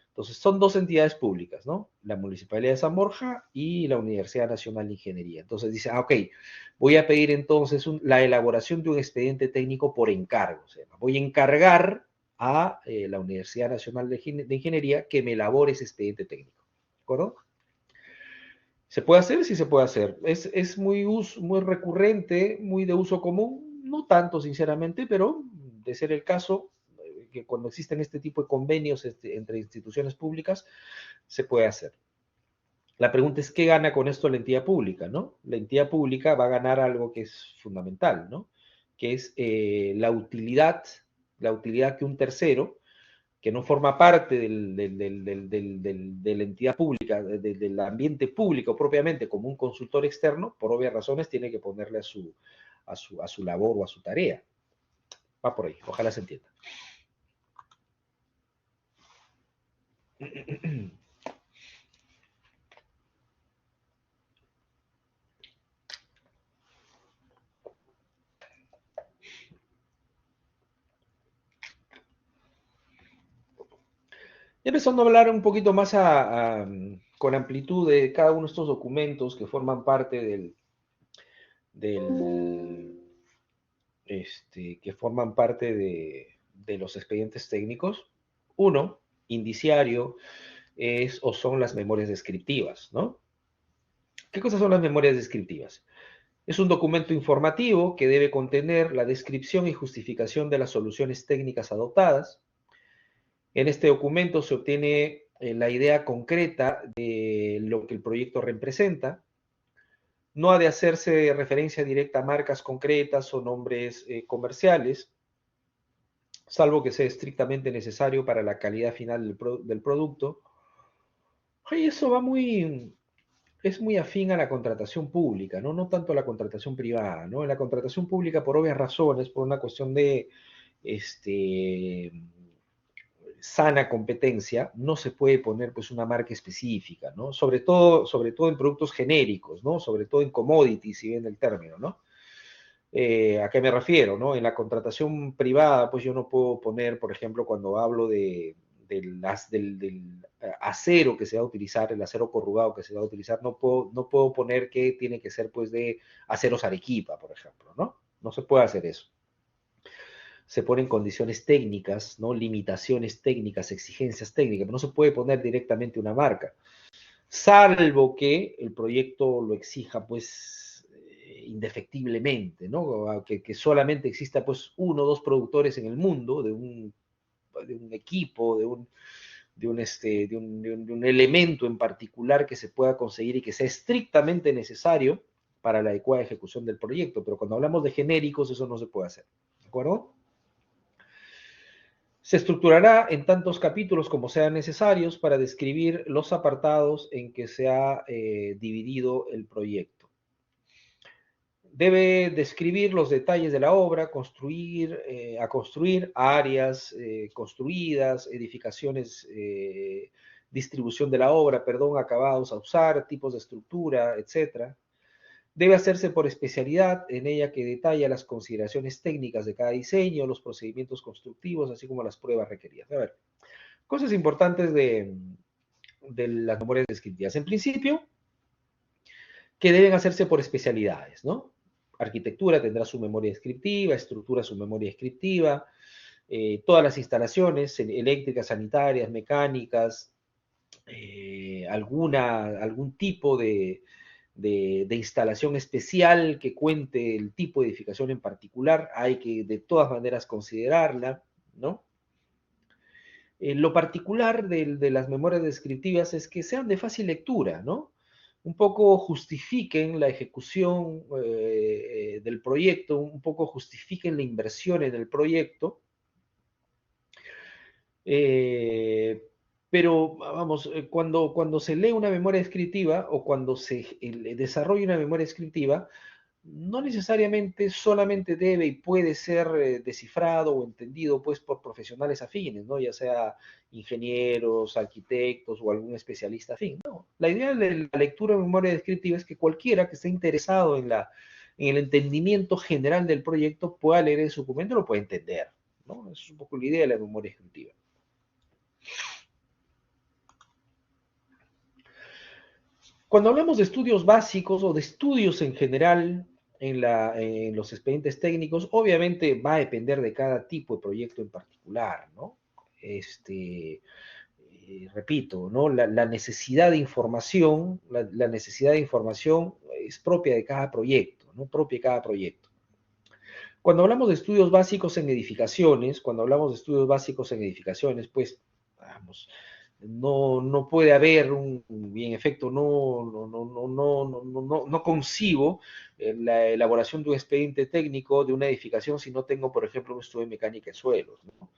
Entonces, son dos entidades públicas, ¿no? La Municipalidad de San Borja y la Universidad Nacional de Ingeniería. Entonces dice, ok, voy a pedir entonces la elaboración de un expediente técnico por encargo. O sea, voy a encargar a la Universidad Nacional de Ingeniería que me elabore ese expediente técnico. ¿De acuerdo? ¿Se puede hacer? Sí se puede hacer. Es muy recurrente, muy de uso común, no tanto sinceramente, pero de ser el caso, que cuando existen este tipo de convenios entre instituciones públicas, se puede hacer. La pregunta es, ¿qué gana con esto la entidad pública, no? La entidad pública va a ganar algo que es fundamental, ¿no? Que es la utilidad que un tercero, que no forma parte de la entidad pública, del ambiente público propiamente, como un consultor externo, por obvias razones, tiene que ponerle a su labor o a su tarea. Va por ahí, ojalá se entienda. Y empezando a hablar un poquito más con amplitud de cada uno de estos documentos que forman parte del que forman parte de los expedientes técnicos. Uno, indiciario, es o son las memorias descriptivas, ¿no? ¿Qué cosas son las memorias descriptivas? Es un documento informativo que debe contener la descripción y justificación de las soluciones técnicas adoptadas. En este documento se obtiene la idea concreta de lo que el proyecto representa. No ha de hacerse referencia directa a marcas concretas o nombres comerciales, salvo que sea estrictamente necesario para la calidad final del producto. Y eso es muy afín a la contratación pública, ¿no? No tanto a la contratación privada, ¿no? En la contratación pública, por obvias razones, por una cuestión de este, sana competencia, no se puede poner pues una marca específica, ¿no? Sobre todo en productos genéricos, ¿no? Sobre todo en commodities, si bien el término, ¿no? ¿A qué me refiero? ¿No? En la contratación privada, pues yo no puedo poner, por ejemplo, cuando hablo del acero que se va a utilizar, el acero corrugado que se va a utilizar, no puedo poner que tiene que ser pues de aceros Arequipa, por ejemplo, ¿no? No se puede hacer eso. Se ponen condiciones técnicas, ¿no? Limitaciones técnicas, exigencias técnicas, pero no se puede poner directamente una marca, salvo que el proyecto lo exija, pues, indefectiblemente, ¿no? Que solamente exista, pues, uno o dos productores en el mundo de un equipo, de un elemento en particular que se pueda conseguir y que sea estrictamente necesario para la adecuada ejecución del proyecto. Pero cuando hablamos de genéricos, eso no se puede hacer. ¿De acuerdo? Se estructurará en tantos capítulos como sean necesarios para describir los apartados en que se ha dividido el proyecto. Debe describir los detalles de la obra, a construir áreas construidas, edificaciones, distribución de la obra, perdón, acabados a usar, tipos de estructura, etc. Debe hacerse por especialidad, en ella que detalla las consideraciones técnicas de cada diseño, los procedimientos constructivos, así como las pruebas requeridas. A ver, cosas importantes de las memorias descriptivas. En principio, que deben hacerse por especialidades, ¿no? Arquitectura tendrá su memoria descriptiva, estructura su memoria descriptiva, todas las instalaciones eléctricas, sanitarias, mecánicas, algún tipo de instalación especial que cuente el tipo de edificación en particular, hay que de todas maneras considerarla, ¿no? Lo particular de las memorias descriptivas es que sean de fácil lectura, ¿no? Un poco justifiquen la ejecución del proyecto, un poco justifiquen la inversión en el proyecto, eh, pero vamos, cuando se lee una memoria descriptiva o cuando se desarrolla una memoria descriptiva, no necesariamente solamente debe y puede ser descifrado o entendido pues por profesionales afines, ¿no? Ya sea ingenieros, arquitectos o algún especialista afín. No, la idea de la lectura de memoria descriptiva es que cualquiera que esté interesado en el entendimiento general del proyecto pueda leer ese documento y lo pueda entender, ¿no? Esa es un poco la idea de la memoria descriptiva. Cuando hablamos de estudios básicos o de estudios en general en los expedientes técnicos, obviamente va a depender de cada tipo de proyecto en particular, ¿no? Repito, ¿no? La necesidad de información, la necesidad de información es propia de cada proyecto, ¿no? Propia de cada proyecto. Cuando hablamos de estudios básicos en edificaciones, pues, vamos, no puede haber y en efecto, no concibo la elaboración de un expediente técnico de una edificación si no tengo, por ejemplo, un estudio de mecánica de suelos, ¿no?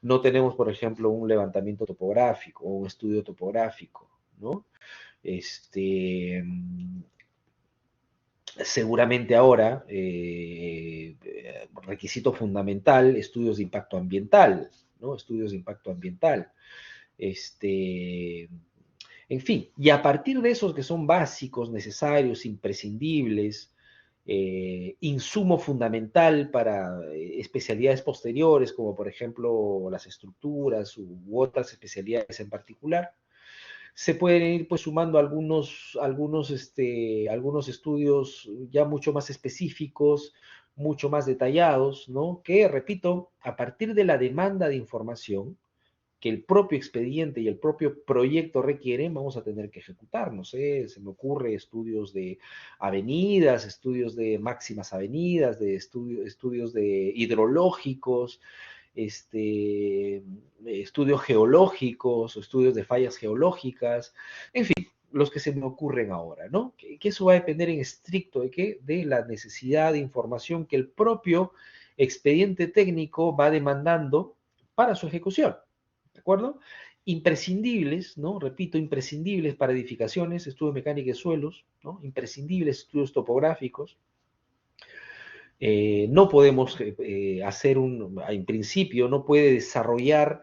No tenemos, por ejemplo, un levantamiento topográfico o un estudio topográfico, ¿no? Este, Seguramente ahora, requisito fundamental, estudios de impacto ambiental, ¿no? Estudios de impacto ambiental. Este, en fin, y a partir de esos que son básicos, necesarios, imprescindibles, insumo fundamental para especialidades posteriores, como por ejemplo las estructuras u otras especialidades en particular, se pueden ir pues sumando algunos estudios ya mucho más específicos, mucho más detallados, ¿no? Que, repito, a partir de la demanda de información que el propio expediente y el propio proyecto requieren, vamos a tener que ejecutar, no sé, se me ocurre estudios de avenidas, estudios de máximas avenidas, estudios de hidrológicos, estudios geológicos, estudios de fallas geológicas, en fin, los que se me ocurren ahora, ¿no? Que eso va a depender en estricto de qué, de la necesidad de información que el propio expediente técnico va demandando para su ejecución, ¿de acuerdo? Imprescindibles, ¿no? Repito, imprescindibles para edificaciones, estudios de mecánica de suelos, ¿no? Imprescindibles estudios topográficos, no podemos hacer en principio, no puede desarrollar,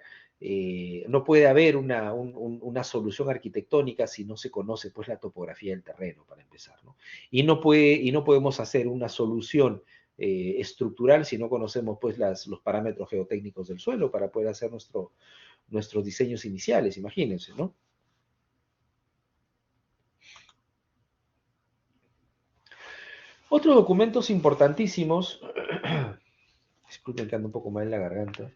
no puede haber una solución arquitectónica si no se conoce pues la topografía del terreno, para empezar, ¿no? Y no podemos hacer una solución estructural si no conocemos pues los parámetros geotécnicos del suelo para poder hacer nuestros diseños iniciales, imagínense, ¿no? Otros documentos importantísimos, disculpen que ando un poco mal en la garganta.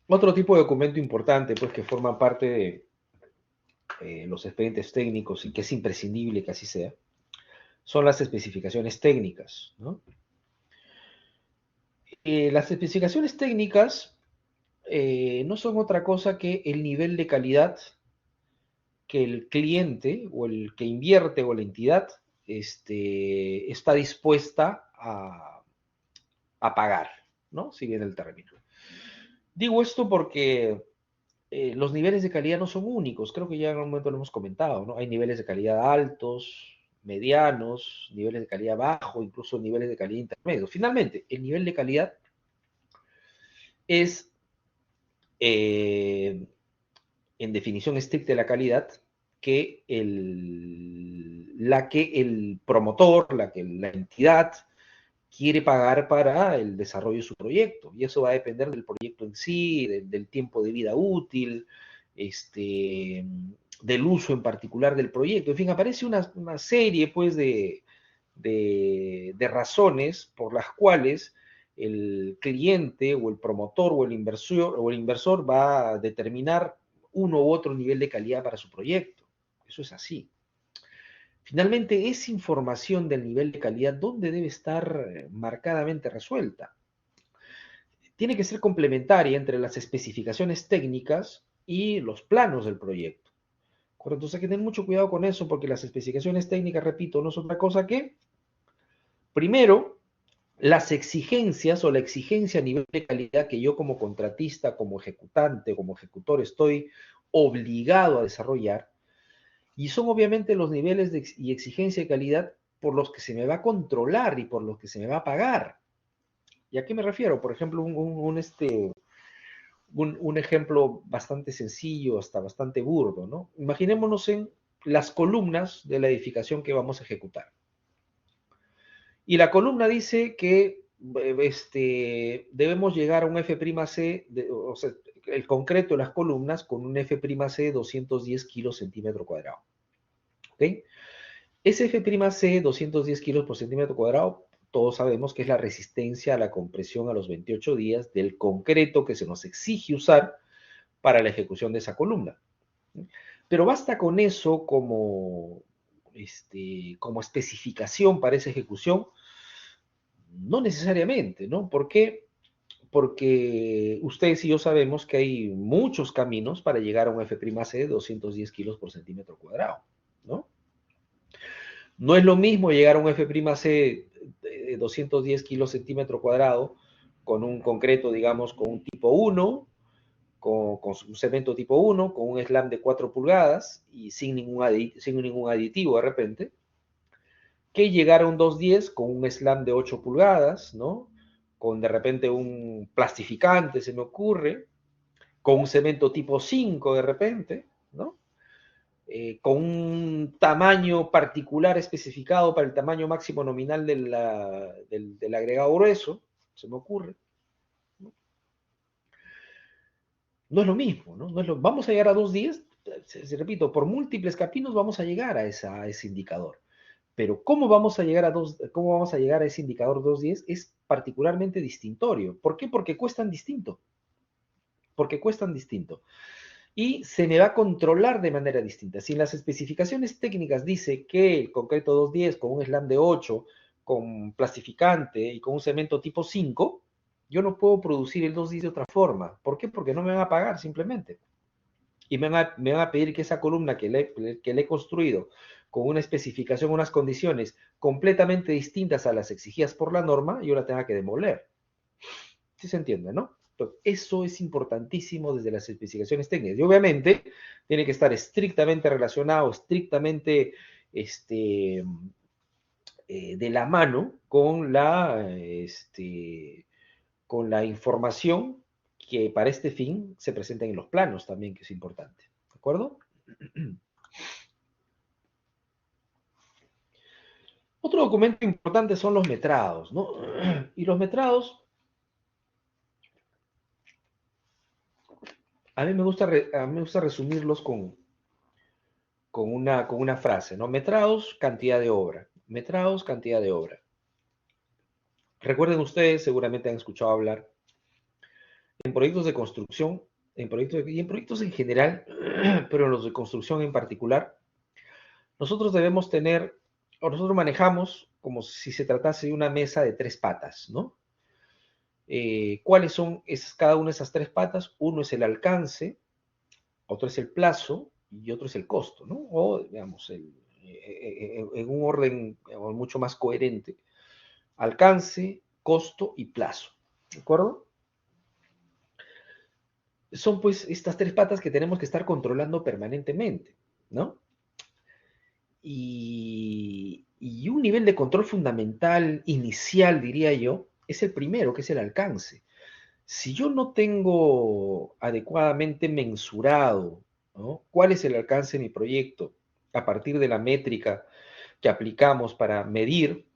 Otro tipo de documento importante, pues que forma parte de los expedientes técnicos y que es imprescindible que así sea, son las especificaciones técnicas, ¿no? Las especificaciones técnicas no son otra cosa que el nivel de calidad que el cliente o el que invierte o la entidad está dispuesta a pagar, ¿no? Si viene el término. Digo esto porque los niveles de calidad no son únicos, creo que ya en algún momento lo hemos comentado, ¿no? Hay niveles de calidad altos, medianos, niveles de calidad bajo, incluso niveles de calidad intermedios. Finalmente, el nivel de calidad es, eh, en definición estricta de la calidad, la que el promotor, la que la entidad quiere pagar para el desarrollo de su proyecto. Y eso va a depender del proyecto en sí, del tiempo de vida útil, este, del uso en particular del proyecto. En fin, aparece una serie pues de razones por las cuales el cliente o el promotor o el inversor va a determinar uno u otro nivel de calidad para su proyecto. Eso es así. Finalmente, esa información del nivel de calidad, ¿dónde debe estar marcadamente resuelta? Tiene que ser complementaria entre las especificaciones técnicas y los planos del proyecto. Entonces hay que tener mucho cuidado con eso porque las especificaciones técnicas, repito, no es otra cosa que, primero, las exigencias o la exigencia a nivel de calidad que yo como contratista, como ejecutante, como ejecutor estoy obligado a desarrollar, y son obviamente los niveles y exigencia de calidad por los que se me va a controlar y por los que se me va a pagar. ¿Y a qué me refiero? Por ejemplo, un ejemplo bastante sencillo, hasta bastante burdo, ¿no? Imaginémonos en las columnas de la edificación que vamos a ejecutar. Y la columna dice que debemos llegar a un F'C, o sea, el concreto de las columnas con un F'C de 210 kilos centímetro cuadrado. ¿Ok? Ese F'C 210 kilos por centímetro cuadrado, todos sabemos que es la resistencia a la compresión a los 28 días del concreto que se nos exige usar para la ejecución de esa columna. Pero basta con eso como especificación para esa ejecución. No necesariamente, ¿no? ¿Por qué? Porque ustedes y yo sabemos que hay muchos caminos para llegar a un F'C de 210 kilos por centímetro cuadrado, ¿no? No es lo mismo llegar a un F'C de 210 kilos centímetro cuadrado con un concreto, digamos, con un tipo 1, con un cemento tipo 1, con un slam de 4 pulgadas y sin ningún aditivo de repente, que llegar a un 210 con un slam de 8 pulgadas, ¿no? Con de repente un plastificante, se me ocurre, con un cemento tipo 5 de repente, ¿no? Con un tamaño particular especificado para el tamaño máximo nominal del agregado grueso, se me ocurre. ¿No? No es lo mismo, ¿no? Vamos a llegar a 210, repito, por múltiples caminos vamos a llegar a ese indicador. Pero cómo vamos a llegar a ese indicador 210 es particularmente distintorio. ¿Por qué? Porque cuestan distinto. Porque cuestan distinto. Y se me va a controlar de manera distinta. Si en las especificaciones técnicas dice que el concreto 210 con un slam de 8, con plastificante y con un cemento tipo 5, yo no puedo producir el 210 de otra forma. ¿Por qué? Porque no me van a pagar simplemente. Y me van a pedir que esa columna que le he construido con una especificación, unas condiciones completamente distintas a las exigidas por la norma, yo la tenga que demoler. ¿Sí se entiende, no? Entonces, eso es importantísimo desde las especificaciones técnicas. Y obviamente tiene que estar estrictamente relacionado, estrictamente de la mano con la información que para este fin se presenta en los planos también, que es importante. ¿De acuerdo? Otro documento importante son los metrados, ¿no? Y los metrados, a mí me gusta resumirlos con una frase, ¿no? Metrados, cantidad de obra. Metrados, cantidad de obra. Recuerden ustedes, seguramente han escuchado hablar, en proyectos de construcción, y en proyectos en general, pero en los de construcción en particular, nosotros debemos tener, o nosotros manejamos como si se tratase de una mesa de tres patas, ¿no? ¿Cuáles son cada una de esas tres patas? Uno es el alcance, otro es el plazo y otro es el costo, ¿no? O, digamos, en un orden mucho más coherente, alcance, costo y plazo, ¿de acuerdo? Son pues estas tres patas que tenemos que estar controlando permanentemente, ¿no? Y un nivel de control fundamental, inicial, diría yo, es el primero, que es el alcance. Si yo no tengo adecuadamente mensurado, ¿no?, cuál es el alcance de mi proyecto a partir de la métrica que aplicamos para medir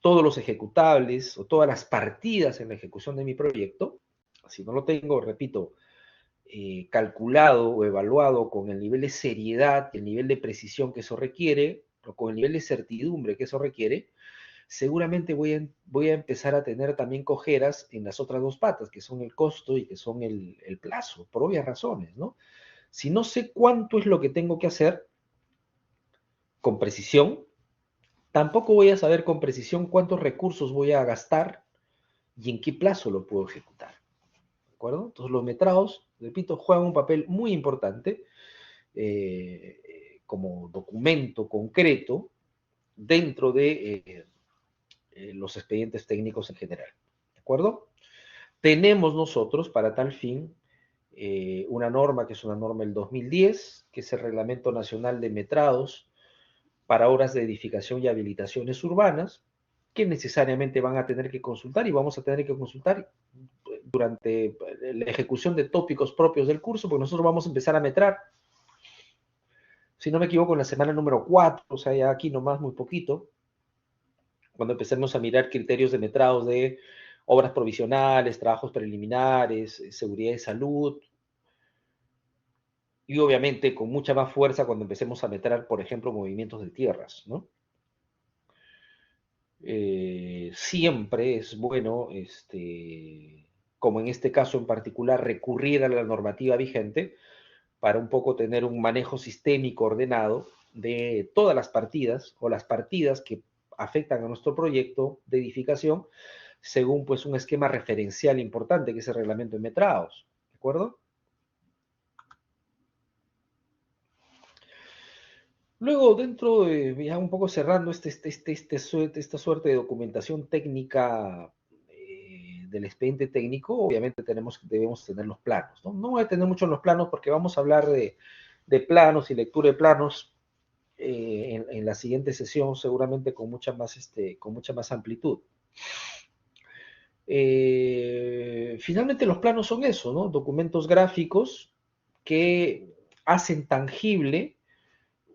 todos los ejecutables o todas las partidas en la ejecución de mi proyecto, si no lo tengo, repito, calculado o evaluado con el nivel de seriedad, el nivel de precisión que eso requiere, o con el nivel de certidumbre que eso requiere, seguramente voy a empezar a tener también cojeras en las otras dos patas, que son el costo y que son el plazo, por obvias razones, ¿no? Si no sé cuánto es lo que tengo que hacer con precisión, tampoco voy a saber con precisión cuántos recursos voy a gastar y en qué plazo lo puedo ejecutar. ¿De acuerdo? Entonces los metrados, repito, juegan un papel muy importante como documento concreto dentro de los expedientes técnicos en general. ¿De acuerdo? Tenemos nosotros para tal fin una norma que es una norma del 2010, que es el Reglamento Nacional de Metrados para obras de edificación y habilitaciones urbanas, que necesariamente van a tener que consultar y vamos a tener que consultar durante la ejecución de tópicos propios del curso, porque nosotros vamos a empezar a metrar, si no me equivoco, en la semana número 4, o sea, ya aquí nomás muy poquito, cuando empecemos a mirar criterios de metrados de obras provisionales, trabajos preliminares, seguridad y salud, y obviamente con mucha más fuerza cuando empecemos a metrar, por ejemplo, movimientos de tierras, ¿no? Siempre es bueno, como en este caso en particular, recurrir a la normativa vigente para un poco tener un manejo sistémico ordenado de todas las partidas o las partidas que afectan a nuestro proyecto de edificación según pues un esquema referencial importante que es el reglamento de metrados, ¿de acuerdo? Luego, dentro de, ya un poco cerrando esta suerte de documentación técnica del expediente técnico, obviamente debemos tener los planos, ¿no? No voy a tener mucho en los planos porque vamos a hablar de planos y lectura de planos en la siguiente sesión, seguramente con mucha más amplitud. Finalmente los planos son eso, ¿no? Documentos gráficos que hacen tangible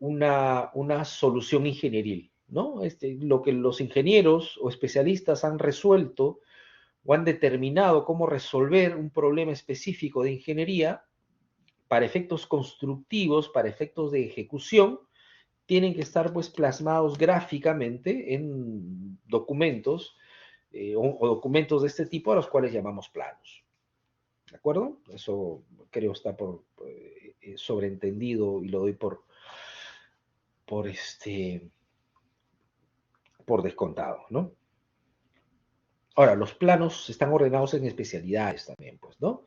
una solución ingenieril, ¿no? Lo que los ingenieros o especialistas han resuelto o han determinado cómo resolver un problema específico de ingeniería para efectos constructivos, para efectos de ejecución, tienen que estar pues plasmados gráficamente en documentos o documentos de este tipo a los cuales llamamos planos. ¿De acuerdo? Eso creo está por sobreentendido y lo doy por por descontado, ¿no? Ahora, los planos están ordenados en especialidades también, pues, ¿no?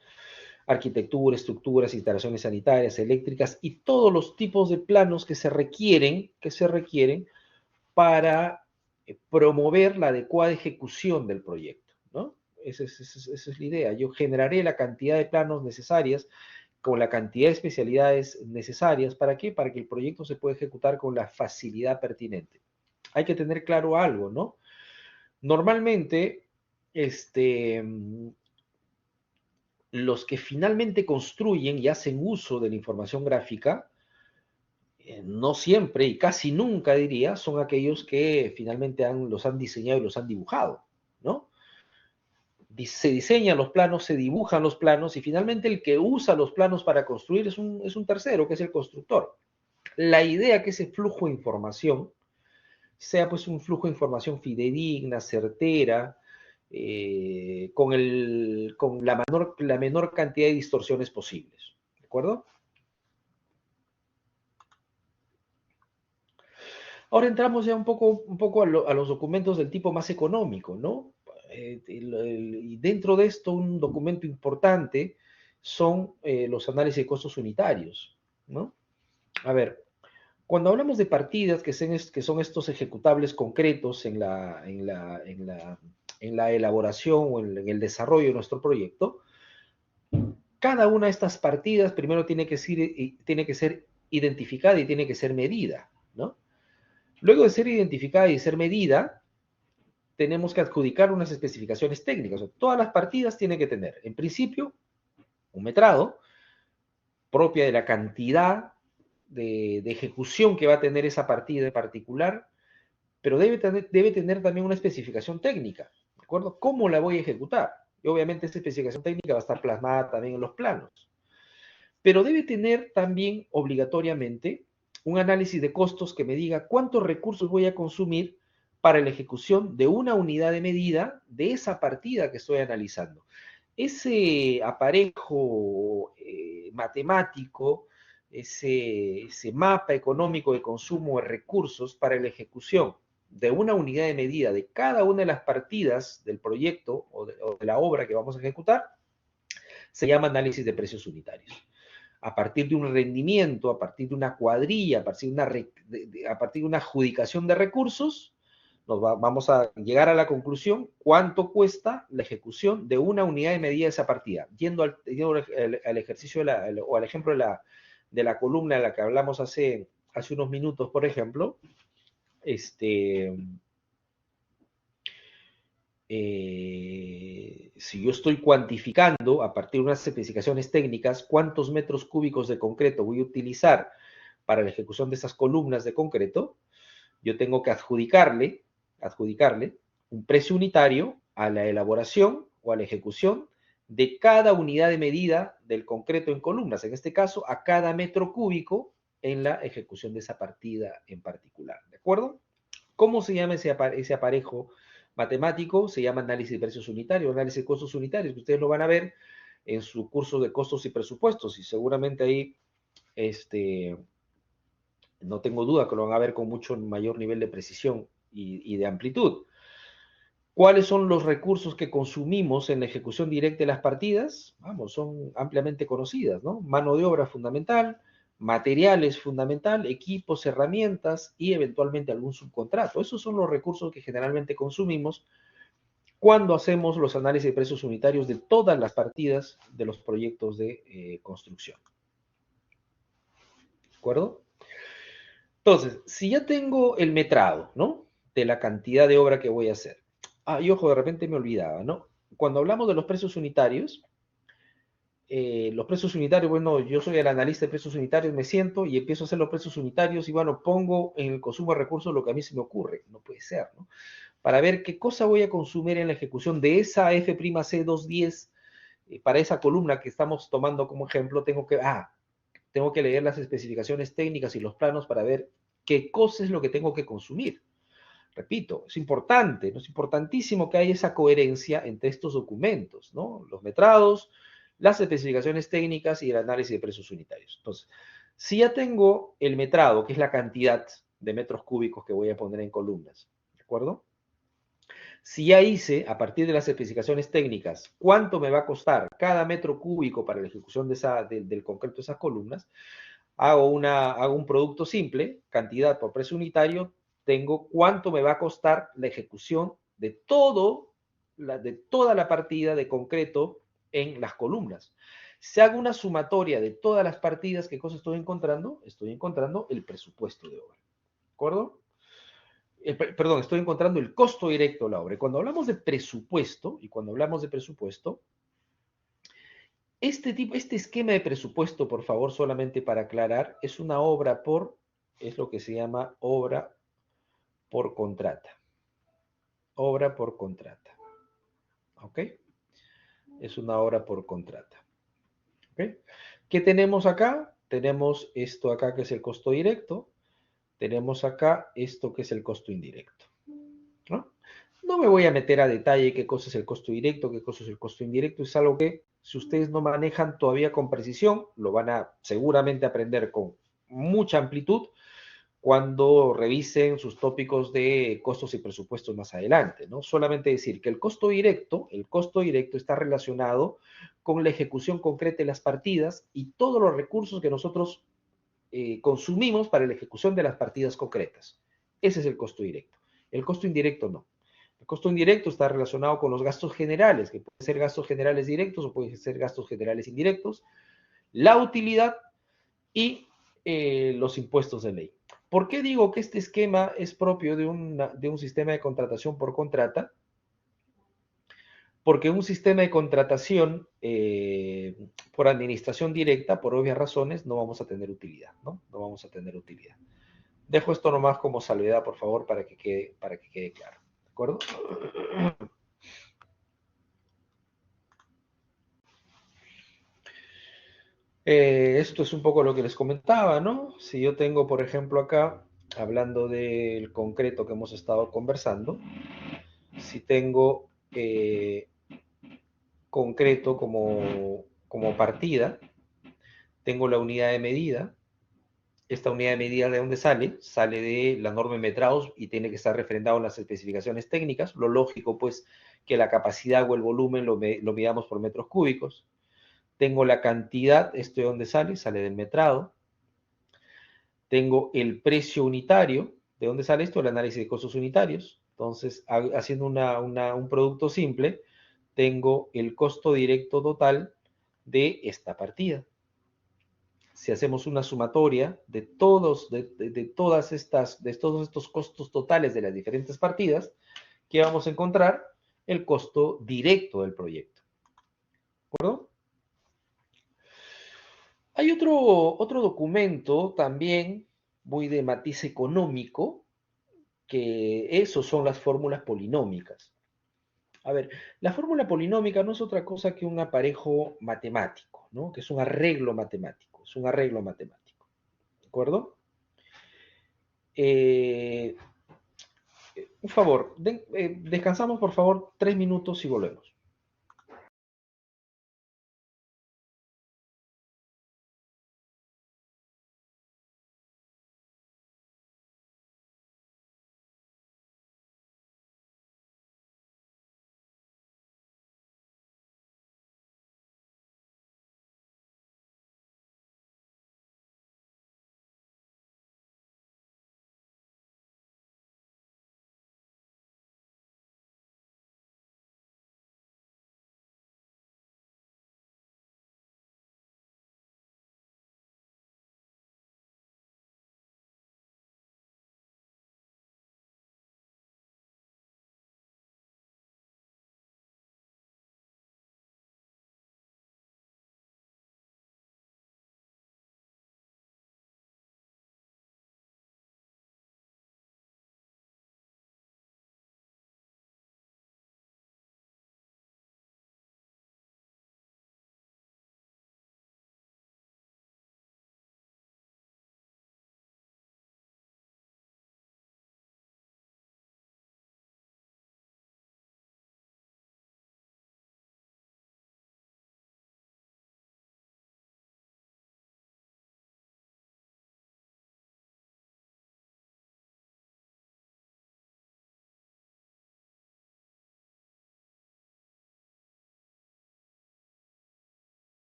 Arquitectura, estructuras, instalaciones sanitarias, eléctricas y todos los tipos de planos que se requieren para promover la adecuada ejecución del proyecto, ¿no? Esa es la idea. Yo generaré la cantidad de planos necesarias con la cantidad de especialidades necesarias. ¿Para qué? Para que el proyecto se pueda ejecutar con la facilidad pertinente. Hay que tener claro algo, ¿no? Normalmente, este, los que finalmente construyen y hacen uso de la información gráfica, no siempre y casi nunca diría, son aquellos que finalmente los han diseñado y los han dibujado, ¿no? Se diseñan los planos, se dibujan los planos y finalmente el que usa los planos para construir es un tercero, que es el constructor. La idea que ese flujo de información sea pues un flujo de información fidedigna, certera, con la menor cantidad de distorsiones posibles. ¿De acuerdo? Ahora entramos ya un poco a los documentos del tipo más económico, ¿no? Y dentro de esto, un documento importante son los análisis de costos unitarios, ¿no? A ver, cuando hablamos de partidas, que son estos ejecutables concretos en la elaboración o en el desarrollo de nuestro proyecto, cada una de estas partidas primero tiene que ser identificada y tiene que ser medida, ¿no? Luego de ser identificada y de ser medida, tenemos que adjudicar unas especificaciones técnicas. O sea, todas las partidas tienen que tener, en principio, un metrado propia de la cantidad de ejecución que va a tener esa partida en particular, pero debe tener también una especificación técnica, ¿de acuerdo? ¿Cómo la voy a ejecutar? Y obviamente esa especificación técnica va a estar plasmada también en los planos. Pero debe tener también obligatoriamente un análisis de costos que me diga cuántos recursos voy a consumir para la ejecución de una unidad de medida de esa partida que estoy analizando. Ese aparejo matemático, ese mapa económico de consumo de recursos para la ejecución de una unidad de medida de cada una de las partidas del proyecto o de la obra que vamos a ejecutar, se llama análisis de precios unitarios. A partir de un rendimiento, a partir de una cuadrilla, a partir de una adjudicación de recursos, vamos a llegar a la conclusión cuánto cuesta la ejecución de una unidad de medida de esa partida. Yendo al ejercicio o al ejemplo de la columna de la que hablamos hace unos minutos, por ejemplo, si yo estoy cuantificando a partir de unas especificaciones técnicas cuántos metros cúbicos de concreto voy a utilizar para la ejecución de esas columnas de concreto, yo tengo que adjudicarle un precio unitario a la elaboración o a la ejecución de cada unidad de medida del concreto en columnas, en este caso a cada metro cúbico en la ejecución de esa partida en particular, ¿de acuerdo? ¿Cómo se llama ese aparejo matemático? Se llama análisis de precios unitarios, análisis de costos unitarios, que ustedes lo van a ver en su curso de costos y presupuestos, y seguramente ahí, no tengo duda que lo van a ver con mucho mayor nivel de precisión y de amplitud. ¿Cuáles son los recursos que consumimos en la ejecución directa de las partidas? Vamos, son ampliamente conocidas, ¿no? Mano de obra fundamental, materiales fundamental, equipos, herramientas y eventualmente algún subcontrato. Esos son los recursos que generalmente consumimos cuando hacemos los análisis de precios unitarios de todas las partidas de los proyectos de construcción. ¿De acuerdo? Entonces, si ya tengo el metrado, ¿no? De la cantidad de obra que voy a hacer. Y ojo, de repente me olvidaba, ¿no? Cuando hablamos de los precios unitarios, bueno, yo soy el analista de precios unitarios, me siento y empiezo a hacer los precios unitarios y bueno, pongo en el consumo de recursos lo que a mí se me ocurre. No puede ser, ¿no? Para ver qué cosa voy a consumir en la ejecución de esa F'C210, para esa columna que estamos tomando como ejemplo, tengo que leer las especificaciones técnicas y los planos para ver qué cosa es lo que tengo que consumir. Repito, es importante, ¿no? Es importantísimo que haya esa coherencia entre estos documentos, ¿no? Los metrados, las especificaciones técnicas y el análisis de precios unitarios. Entonces, si ya tengo el metrado, que es la cantidad de metros cúbicos que voy a poner en columnas, ¿de acuerdo? Si ya hice, a partir de las especificaciones técnicas, cuánto me va a costar cada metro cúbico para la ejecución del concreto de esas columnas, hago un producto simple, cantidad por precio unitario, tengo cuánto me va a costar la ejecución de toda la partida de concreto en las columnas. Si hago una sumatoria de todas las partidas, ¿qué cosa estoy encontrando? Estoy encontrando el presupuesto de obra. ¿De acuerdo? Perdón, estoy encontrando el costo directo de la obra. Y cuando hablamos de presupuesto, este esquema de presupuesto, por favor, solamente para aclarar, es es lo que se llama obra por contrata. Obra por contrata. ¿Ok? Es una obra por contrata. ¿Ok? ¿Qué tenemos acá? Tenemos esto acá que es el costo directo. Tenemos acá esto que es el costo indirecto. ¿No? No me voy a meter a detalle qué cosa es el costo directo, qué cosa es el costo indirecto. Es algo que si ustedes no manejan todavía con precisión, lo van a seguramente aprender con mucha amplitud cuando revisen sus tópicos de costos y presupuestos más adelante, ¿no? Solamente decir que el costo directo está relacionado con la ejecución concreta de las partidas y todos los recursos que nosotros consumimos para la ejecución de las partidas concretas. Ese es el costo directo. El costo indirecto no. El costo indirecto está relacionado con los gastos generales, que pueden ser gastos generales directos o pueden ser gastos generales indirectos, la utilidad y los impuestos de ley. ¿Por qué digo que este esquema es propio de un sistema de contratación por contrata? Porque un sistema de contratación por administración directa, por obvias razones, no vamos a tener utilidad, ¿no? No vamos a tener utilidad. Dejo esto nomás como salvedad, por favor, para que quede claro. ¿De acuerdo? Esto es un poco lo que les comentaba, ¿no? Si yo tengo, por ejemplo, acá hablando del concreto que hemos estado conversando, si tengo concreto como partida, tengo la unidad de medida. Esta unidad de medida, ¿de dónde sale? Sale de la norma en metrados y tiene que estar refrendado en las especificaciones técnicas. Lo lógico, pues, que la capacidad o el volumen lo midamos por metros cúbicos. Tengo la cantidad, ¿esto de dónde sale? Sale del metrado. Tengo el precio unitario, ¿de dónde sale esto? El análisis de costos unitarios. Entonces, haciendo un producto simple, tengo el costo directo total de esta partida. Si hacemos una sumatoria de todas estas, de todos estos costos totales de las diferentes partidas, ¿qué vamos a encontrar? El costo directo del proyecto. ¿De acuerdo? Hay otro documento también muy de matiz económico, que esos son las fórmulas polinómicas. A ver, la fórmula polinómica no es otra cosa que un aparejo matemático, ¿no? Que es un arreglo matemático, es un arreglo matemático, ¿de acuerdo? Eh, un favor, descansamos por favor 3 minutos y volvemos.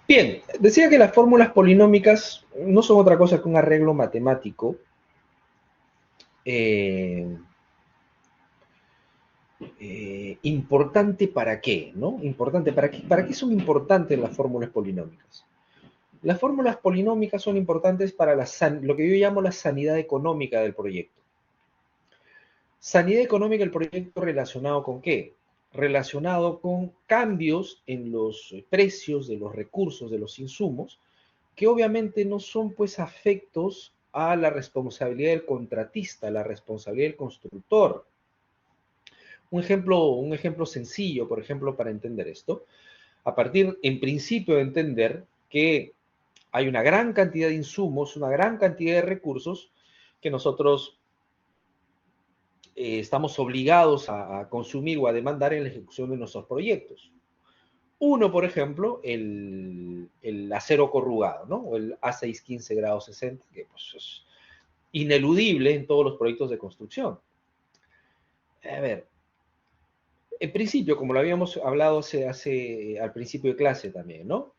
Bien, decía que las fórmulas polinómicas no son otra cosa que un arreglo matemático eh, importante para qué, ¿no? Importante para qué son importantes las fórmulas polinómicas. Las fórmulas polinómicas son importantes para lo que yo llamo la sanidad económica del proyecto. Sanidad económica del proyecto relacionado con qué? Relacionado con cambios en los precios de los recursos, de los insumos, que obviamente no son pues afectos a la responsabilidad del contratista, a la responsabilidad del constructor. Un ejemplo sencillo, por ejemplo, para entender esto, a partir, en principio, de entender que hay una gran cantidad de insumos, una gran cantidad de recursos que nosotros estamos obligados a consumir o a demandar en la ejecución de nuestros proyectos. Uno, por ejemplo, el acero corrugado, ¿no? O el A615 grados 60, que pues, es ineludible en todos los proyectos de construcción. A ver, en principio, como lo habíamos hablado al principio de clase también, ¿no?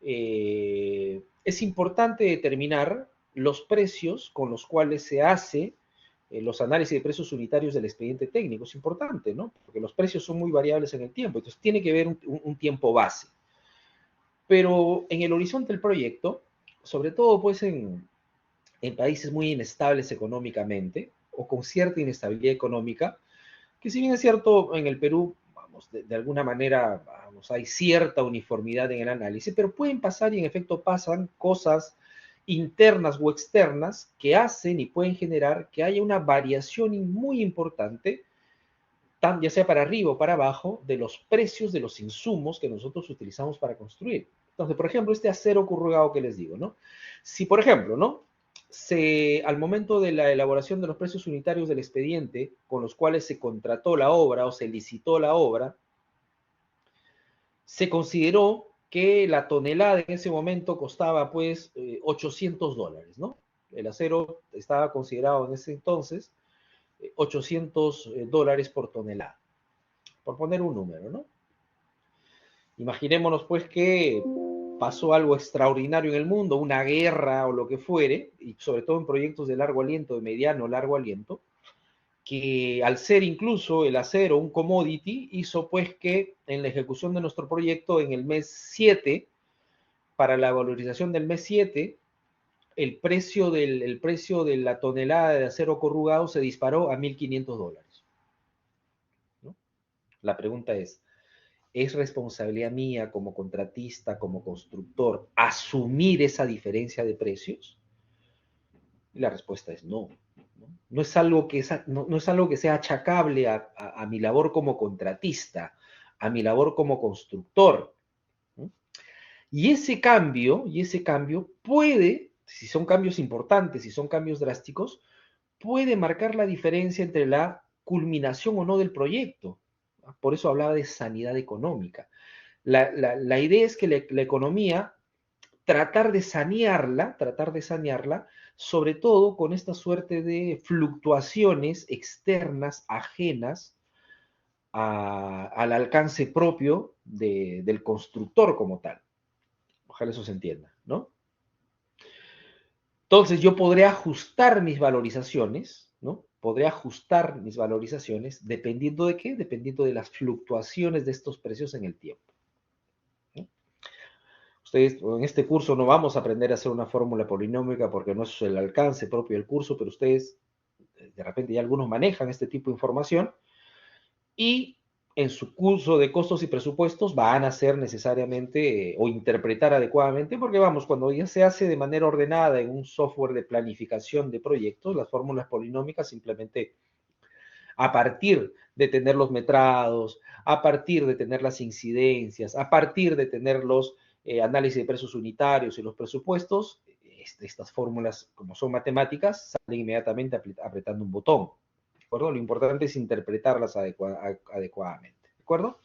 Es importante determinar los precios con los cuales se hace los análisis de precios unitarios del expediente técnico. Es importante, ¿no? Porque los precios son muy variables en el tiempo, entonces tiene que haber un tiempo base. Pero en el horizonte del proyecto, sobre todo pues en países muy inestables económicamente o con cierta inestabilidad económica, que si bien es cierto, en el Perú, vamos, de alguna manera, vamos, hay cierta uniformidad en el análisis, pero pueden pasar y en efecto pasan cosas internas o externas que hacen y pueden generar que haya una variación muy importante, ya sea para arriba o para abajo, de los precios de los insumos que nosotros utilizamos para construir. Entonces, por ejemplo, este acero corrugado que les digo, ¿no? Si, por ejemplo, ¿no? Al momento de la elaboración de los precios unitarios del expediente, con los cuales se contrató la obra o se licitó la obra, se consideró que la tonelada en ese momento costaba pues $800, ¿no? El acero estaba considerado en ese entonces $800 por tonelada, por poner un número, ¿no? Imaginémonos pues que pasó algo extraordinario en el mundo, una guerra o lo que fuere, y sobre todo en proyectos de largo aliento, de mediano o largo aliento, que al ser incluso el acero un commodity, hizo pues que en la ejecución de nuestro proyecto en el mes 7, para la valorización del mes 7, el precio de la tonelada de acero corrugado se disparó a $1.500, ¿no? La pregunta ¿es responsabilidad mía como contratista, como constructor, asumir esa diferencia de precios? Y la respuesta es no. No es algo que, no es algo que sea achacable a mi labor como contratista, a mi labor como constructor, ¿no? Y ese cambio puede, si son cambios importantes, si son cambios drásticos, puede marcar la diferencia entre la culminación o no del proyecto. Por eso hablaba de sanidad económica. La idea es que la economía, tratar de sanearla, sobre todo con esta suerte de fluctuaciones externas, ajenas al alcance propio del constructor como tal. Ojalá eso se entienda, ¿no? Entonces yo podré ajustar mis valorizaciones, ¿no? Podré ajustar mis valorizaciones dependiendo de qué, dependiendo de las fluctuaciones de estos precios en el tiempo, ¿no? Ustedes en este curso no vamos a aprender a hacer una fórmula polinómica porque no es el alcance propio del curso, pero ustedes de repente ya algunos manejan este tipo de información y en su curso de costos y presupuestos van a hacer necesariamente o interpretar adecuadamente, porque vamos, cuando ya se hace de manera ordenada en un software de planificación de proyectos, las fórmulas polinómicas simplemente a partir de tener los metrados, a partir de tener las incidencias, a partir de tener los análisis de precios unitarios y los presupuestos, estas fórmulas, como son matemáticas, salen inmediatamente apretando un botón. ¿De acuerdo? Lo importante es interpretarlas adecuadamente. ¿De acuerdo?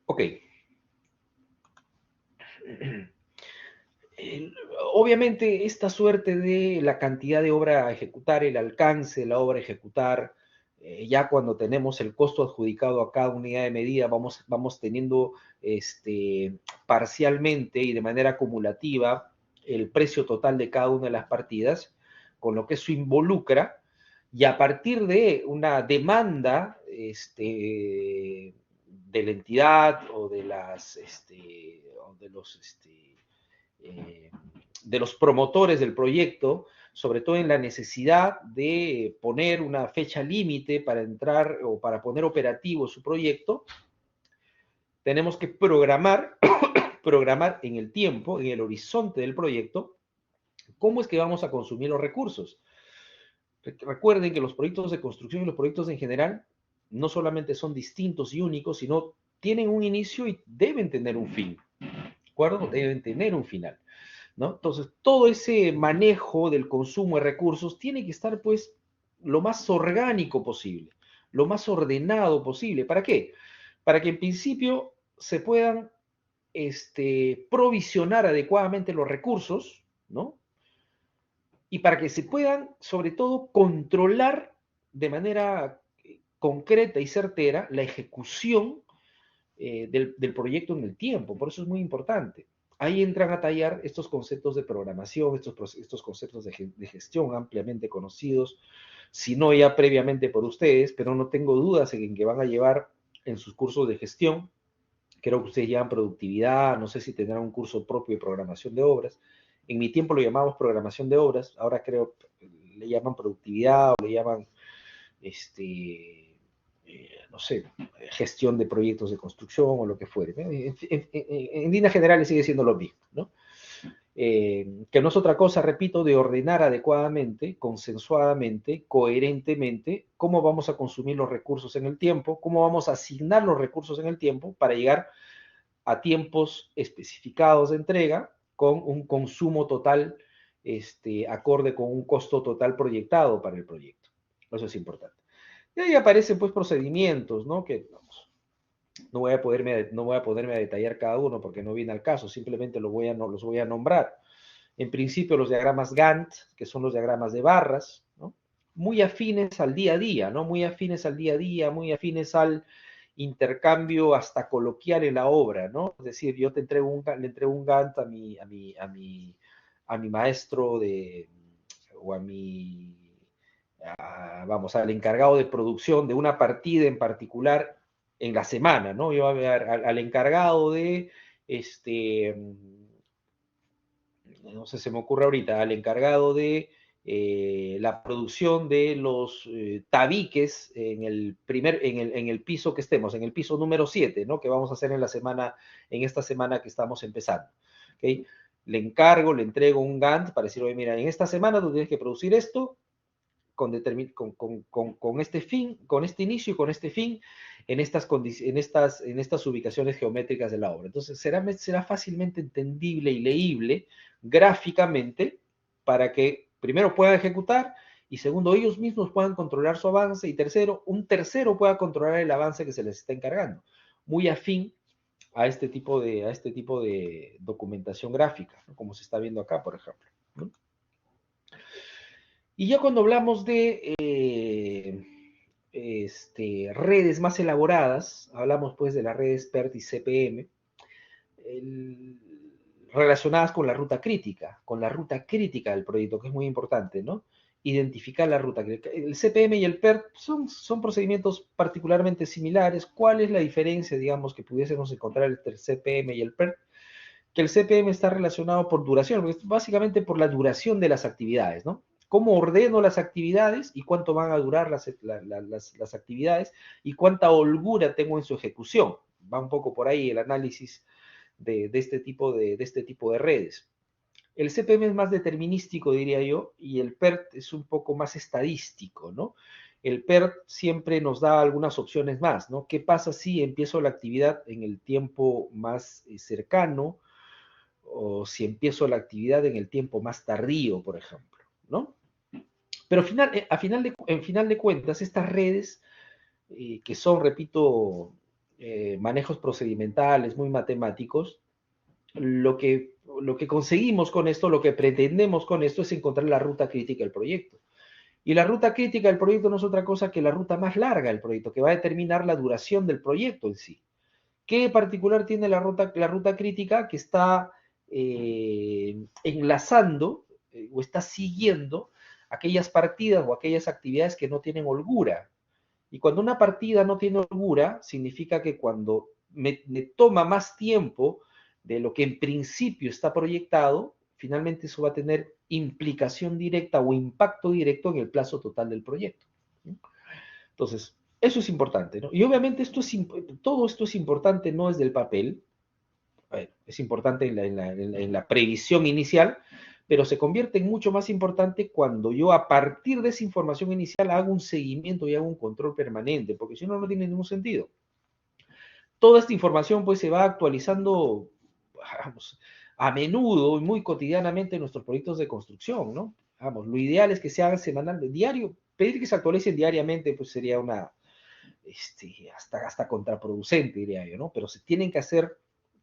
Ok. Obviamente, esta suerte de la cantidad de obra a ejecutar, el alcance de la obra a ejecutar, Ya cuando tenemos el costo adjudicado a cada unidad de medida, vamos teniendo parcialmente y de manera acumulativa el precio total de cada una de las partidas, con lo que eso involucra, y a partir de una demanda de la entidad o de eh, de los promotores del proyecto, sobre todo en la necesidad de poner una fecha límite para entrar o para poner operativo su proyecto, tenemos que programar en el tiempo, en el horizonte del proyecto, cómo es que vamos a consumir los recursos. Recuerden que los proyectos de construcción y los proyectos en general no solamente son distintos y únicos, sino tienen un inicio y deben tener un fin, ¿de acuerdo? Deben tener un final, ¿no? Entonces, todo ese manejo del consumo de recursos tiene que estar, pues, lo más orgánico posible, lo más ordenado posible. ¿Para qué? Para que en principio se puedan provisionar adecuadamente los recursos, ¿no? Y para que se puedan, sobre todo, controlar de manera concreta y certera la ejecución del proyecto en el tiempo. Por eso es muy importante. Ahí entran a tallar estos conceptos de programación, estos conceptos de gestión ampliamente conocidos, si no ya previamente por ustedes, pero no tengo dudas en que van a llevar en sus cursos de gestión. Creo que ustedes llevan productividad, no sé si tendrán un curso propio de programación de obras. En mi tiempo lo llamamos programación de obras, ahora creo le llaman productividad o le llaman, no sé, gestión de proyectos de construcción o lo que fuere. En líneas generales sigue siendo lo mismo, ¿no? Que no es otra cosa, repito, de ordenar adecuadamente, consensuadamente, coherentemente, cómo vamos a consumir los recursos en el tiempo, cómo vamos a asignar los recursos en el tiempo para llegar a tiempos especificados de entrega con un consumo total acorde con un costo total proyectado para el proyecto. Eso es importante. Y ahí aparecen pues procedimientos, ¿no? Que vamos, no voy a ponerme a detallar cada uno porque no viene al caso, simplemente los voy a nombrar. En principio los diagramas Gantt, que son los diagramas de barras, ¿no? Muy afines al día a día, ¿no? Muy afines al día a día, muy afines al intercambio hasta coloquial en la obra, ¿no? Es decir, yo le entrego un Gantt a mi maestro o vamos, al encargado de producción de una partida en particular en la semana, ¿no? Yo al encargado de, no sé, se me ocurre ahorita, al encargado de la producción de los tabiques en el piso que estemos, en el piso número 7, ¿no? Que vamos a hacer en esta semana que estamos empezando. ¿Okay? Le encargo, le entrego un Gantt para decir, oye, mira, en esta semana tú tienes que producir esto con este fin, con este inicio y con este fin en estas ubicaciones geométricas de la obra. Entonces será fácilmente entendible y leíble gráficamente para que primero puedan ejecutar y segundo ellos mismos puedan controlar su avance y tercero, un tercero pueda controlar el avance que se les está encargando. Muy afín a este tipo de documentación gráfica, ¿no? Como se está viendo acá, por ejemplo, ¿no? Y ya cuando hablamos de redes más elaboradas, hablamos pues de las redes PERT y CPM, el, relacionadas con la ruta crítica del proyecto, que es muy importante, ¿no? Identificar la ruta crítica. El CPM y el PERT son procedimientos particularmente similares. ¿Cuál es la diferencia, digamos, que pudiésemos encontrar entre el CPM y el PERT? Que el CPM está relacionado por duración, básicamente por la duración de las actividades, ¿no? Cómo ordeno las actividades y cuánto van a durar las actividades y cuánta holgura tengo en su ejecución. Va un poco por ahí el análisis de este tipo de redes. El CPM es más determinístico, diría yo, y el PERT es un poco más estadístico, ¿no? El PERT siempre nos da algunas opciones más, ¿no? ¿Qué pasa si empiezo la actividad en el tiempo más cercano o si empiezo la actividad en el tiempo más tardío, por ejemplo, ¿no? Pero en final de cuentas, estas redes, que son, repito, manejos procedimentales, muy matemáticos, lo que conseguimos con esto, lo que pretendemos con esto es encontrar la ruta crítica del proyecto. Y la ruta crítica del proyecto no es otra cosa que la ruta más larga del proyecto, que va a determinar la duración del proyecto en sí. ¿Qué particular tiene la ruta crítica? Que está enlazando o está siguiendo aquellas partidas o aquellas actividades que no tienen holgura. Y cuando una partida no tiene holgura, significa que cuando me toma más tiempo de lo que en principio está proyectado, finalmente eso va a tener implicación directa o impacto directo en el plazo total del proyecto. Entonces, eso es importante, ¿no? Y obviamente todo esto es importante no es del papel, es importante en la previsión inicial, pero se convierte en mucho más importante cuando yo a partir de esa información inicial hago un seguimiento y hago un control permanente, porque si no, no tiene ningún sentido. Toda esta información pues se va actualizando, vamos, a menudo y muy cotidianamente en nuestros proyectos de construcción, ¿no? Vamos, lo ideal es que se haga semanal, diario, pedir que se actualicen diariamente pues sería una, hasta contraproducente, diría yo, ¿no? Pero se tienen que hacer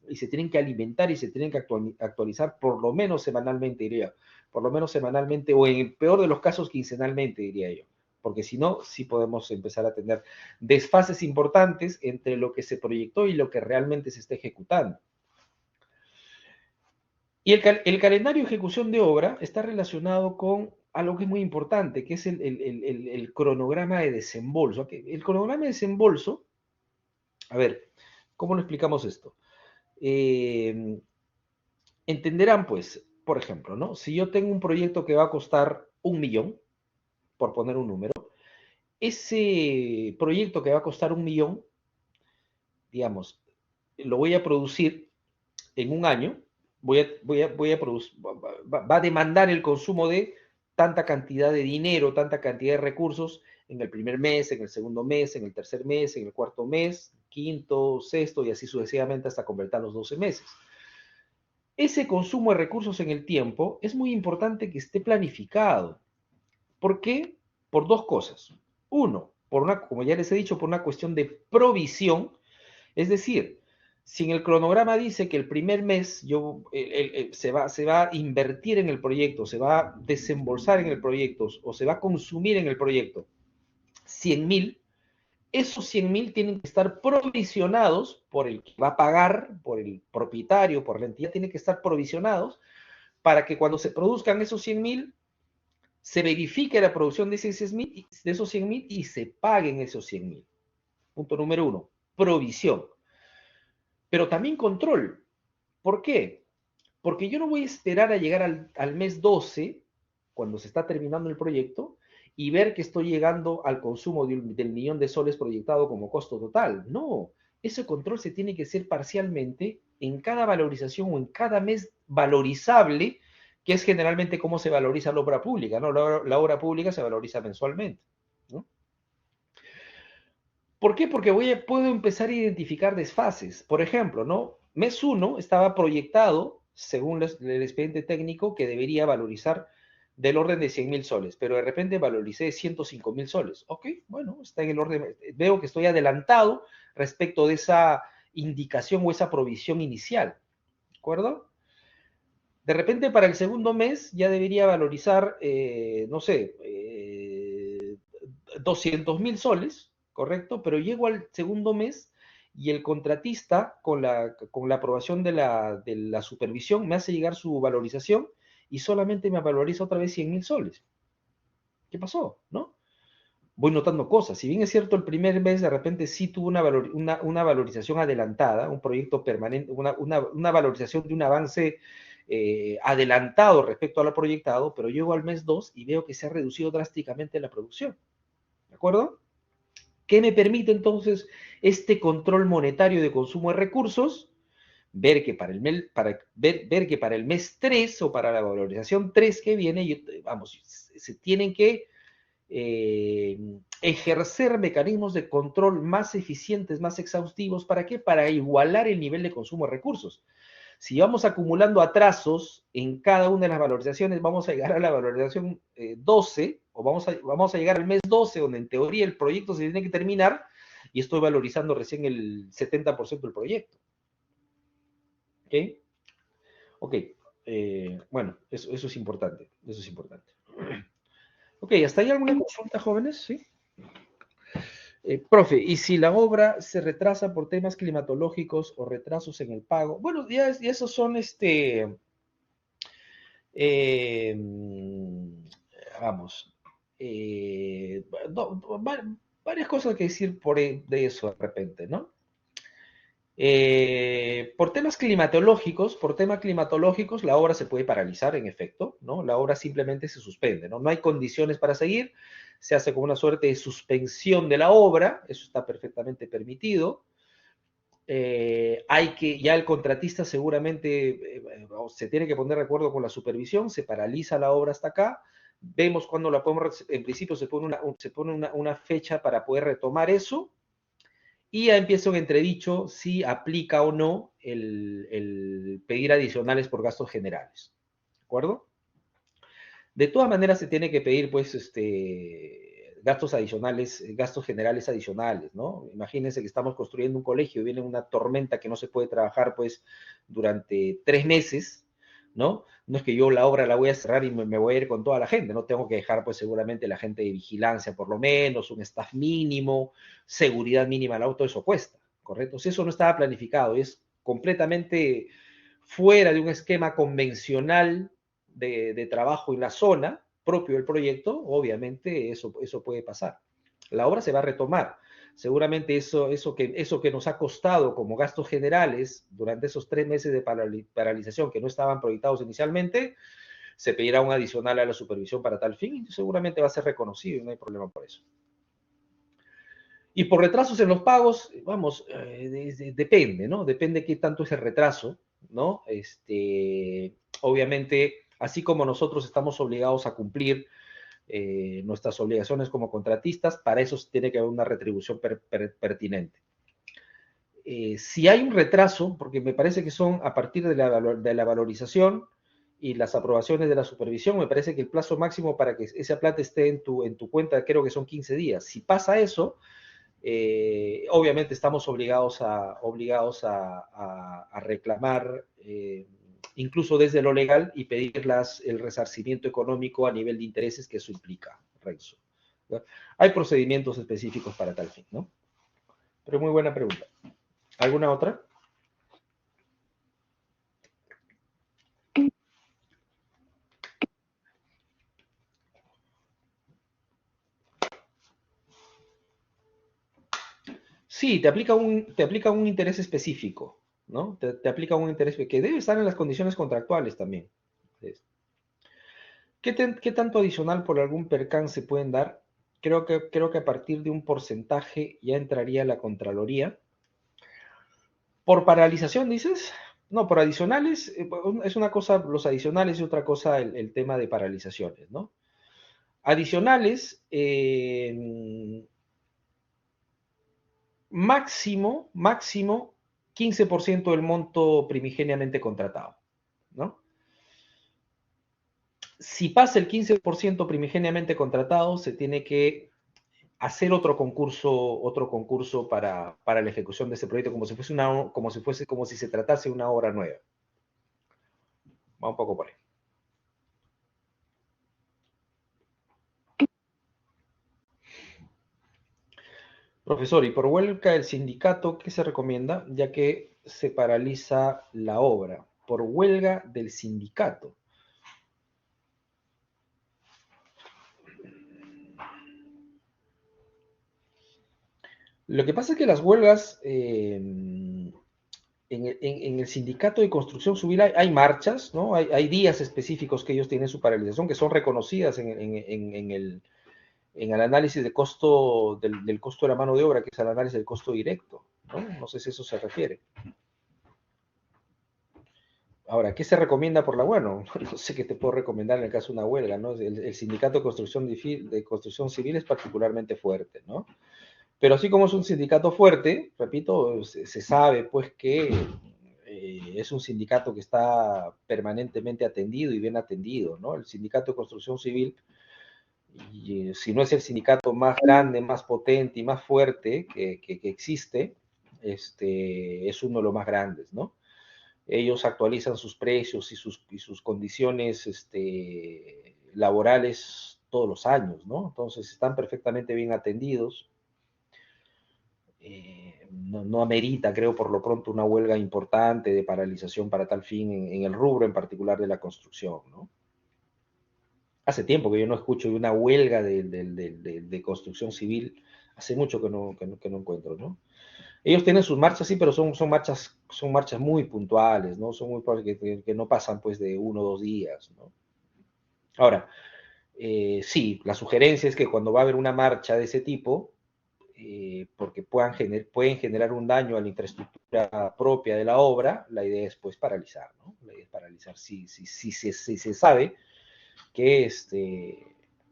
y se tienen que alimentar y se tienen que actualizar por lo menos semanalmente, diría. Por lo menos semanalmente o en el peor de los casos quincenalmente, diría yo. Porque si no, sí podemos empezar a tener desfases importantes entre lo que se proyectó y lo que realmente se está ejecutando. Y el calendario de ejecución de obra está relacionado con algo que es muy importante, que es el cronograma de desembolso. El cronograma de desembolso, a ver, ¿cómo lo explicamos esto? Entenderán, pues, por ejemplo, ¿no? Si yo tengo un proyecto que va a costar 1 millón, por poner un número, ese proyecto que va a costar 1 millón, digamos, lo voy a producir en un año, voy a producir, va a demandar el consumo de tanta cantidad de dinero, tanta cantidad de recursos en el primer mes, en el segundo mes, en el tercer mes, en el cuarto mes, quinto, sexto y así sucesivamente hasta completar los 12 meses. Ese consumo de recursos en el tiempo es muy importante que esté planificado. ¿Por qué? Por dos cosas. Uno, como ya les he dicho, por una cuestión de provisión, es decir, si en el cronograma dice que el primer mes se va a invertir en el proyecto, se va a desembolsar en el proyecto o se va a consumir en el proyecto 100.000, esos 100.000 tienen que estar provisionados por el que va a pagar, por el propietario, por la entidad, tienen que estar provisionados para que cuando se produzcan esos 100.000, se verifique la producción de esos 100.000 y se paguen esos 100.000. Punto número uno, provisión. Pero también control. ¿Por qué? Porque yo no voy a esperar a llegar al mes 12, cuando se está terminando el proyecto, y ver que estoy llegando al consumo del 1.000.000 de soles proyectado como costo total. No, ese control se tiene que hacer parcialmente en cada valorización o en cada mes valorizable, que es generalmente cómo se valoriza la obra pública, ¿no? La obra pública se valoriza mensualmente, ¿no? ¿Por qué? Porque puedo empezar a identificar desfases. Por ejemplo, ¿no? Mes 1 estaba proyectado, según el expediente técnico, que debería valorizar del orden de 100.000 soles, pero de repente valoricé 105.000 soles. Ok, bueno, está en el orden, veo que estoy adelantado respecto de esa indicación o esa provisión inicial, ¿de acuerdo? De repente para el segundo mes ya debería valorizar, no sé, 200.000 soles, ¿correcto? Pero llego al segundo mes y el contratista, con la aprobación de la supervisión, me hace llegar su valorización y solamente me valoriza otra vez 100.000 soles. ¿Qué pasó? ¿No? Voy notando cosas. Si bien es cierto, el primer mes de repente sí tuvo una valorización adelantada, un proyecto permanente, una valorización de un avance adelantado respecto a lo proyectado, pero llego al mes 2 y veo que se ha reducido drásticamente la producción. ¿De acuerdo? ¿Qué me permite entonces este control monetario de consumo de recursos? Ver que para ver que para el mes 3 o para la valorización 3 que viene, vamos, se tienen que ejercer mecanismos de control más eficientes, más exhaustivos. ¿Para qué? Para igualar el nivel de consumo de recursos. Si vamos acumulando atrasos en cada una de las valorizaciones, vamos a llegar a la valorización 12 o vamos a llegar al mes 12, donde en teoría el proyecto se tiene que terminar y estoy valorizando recién el 70% del proyecto. ¿Ok? Ok. Bueno, eso es importante. Eso es importante. Ok, ¿hasta ahí alguna consulta, jóvenes? Sí. Profe, ¿y si la obra se retrasa por temas climatológicos o retrasos en el pago? Bueno, ya esos son eh, vamos, eh, varias cosas que decir de eso de repente, ¿no? Por temas climatológicos, la obra se puede paralizar, en efecto, ¿no? La obra simplemente se suspende, ¿no? No hay condiciones para seguir, se hace como una suerte de suspensión de la obra, eso está perfectamente permitido. Ya el contratista seguramente se tiene que poner de acuerdo con la supervisión, se paraliza la obra hasta acá, vemos cuándo la podemos, en principio se pone una fecha para poder retomar eso, y ya empieza un entredicho si aplica o no el pedir adicionales por gastos generales. ¿De acuerdo? De todas maneras se tiene que pedir, pues, gastos adicionales, gastos generales adicionales, ¿no? Imagínense que estamos construyendo un colegio y viene una tormenta que no se puede trabajar, pues, durante 3 meses, ¿no? No es que yo la obra la voy a cerrar y me voy a ir con toda la gente, ¿no? Tengo que dejar, pues, seguramente la gente de vigilancia, por lo menos, un staff mínimo, seguridad mínima al auto, eso cuesta, ¿correcto? Si eso no estaba planificado, es completamente fuera de un esquema convencional de trabajo en la zona propio del proyecto, obviamente eso puede pasar. La obra se va a retomar. Seguramente eso que nos ha costado como gastos generales durante esos 3 meses de paralización que no estaban proyectados inicialmente, se pedirá un adicional a la supervisión para tal fin y seguramente va a ser reconocido y no hay problema por eso. Y por retrasos en los pagos, vamos, depende, ¿no? Depende qué tanto es el retraso, ¿no? Obviamente, así como nosotros estamos obligados a cumplir nuestras obligaciones como contratistas, para eso tiene que haber una retribución pertinente. Si hay un retraso, porque me parece que son a partir de la valorización y las aprobaciones de la supervisión, me parece que el plazo máximo para que esa plata esté en tu cuenta creo que son 15 días. Si pasa eso, obviamente estamos obligados a reclamar, incluso desde lo legal, y pedir el resarcimiento económico a nivel de intereses que eso implica, Renzo. ¿No? Hay procedimientos específicos para tal fin, ¿no? Pero muy buena pregunta. ¿Alguna otra? Sí, te aplica un interés específico, ¿no? Te aplica un interés que debe estar en las condiciones contractuales también. ¿Qué tanto adicional por algún percance pueden dar? Creo que a partir de un porcentaje ya entraría la Contraloría. ¿Por paralización, dices? No, por adicionales, es una cosa los adicionales y otra cosa el tema de paralizaciones, ¿no? Adicionales, máximo 15% del monto primigeniamente contratado, ¿no? Si pasa el 15% primigeniamente contratado, se tiene que hacer otro concurso para la ejecución de ese proyecto, como si se tratase de una obra nueva. Va un poco por ahí. Profesor, y por huelga del sindicato, ¿qué se recomienda? Ya que se paraliza la obra. Por huelga del sindicato. Lo que pasa es que las huelgas, en el sindicato de construcción civil hay marchas, ¿no? Hay días específicos que ellos tienen su paralización, que son reconocidas en el análisis de costo, del costo de la mano de obra, que es el análisis del costo directo, ¿no? No sé si eso se refiere. Ahora, ¿qué se recomienda por la huelga? Bueno, no sé qué te puedo recomendar en el caso de una huelga, ¿no? El sindicato de construcción civil es particularmente fuerte, ¿no? Pero así como es un sindicato fuerte, repito, se sabe pues que es un sindicato que está permanentemente atendido y bien atendido, ¿no? El sindicato de construcción civil, y si no es el sindicato más grande, más potente y más fuerte que existe, es uno de los más grandes, ¿no? Ellos actualizan sus precios y sus condiciones laborales todos los años, ¿no? Entonces están perfectamente bien atendidos. No amerita, creo, por lo pronto una huelga importante de paralización para tal fin en el rubro en particular de la construcción, ¿no? Hace tiempo que yo no escucho de una huelga de construcción civil, hace mucho que no encuentro, ¿no? Ellos tienen sus marchas, sí, pero son marchas muy puntuales, ¿no? Son muy que no pasan pues de 1 o 2 días, ¿no? Ahora, sí, la sugerencia es que cuando va a haber una marcha de ese tipo, porque pueden generar un daño a la infraestructura propia de la obra, la idea es pues paralizar, ¿no? La idea es paralizar. Si se sabe que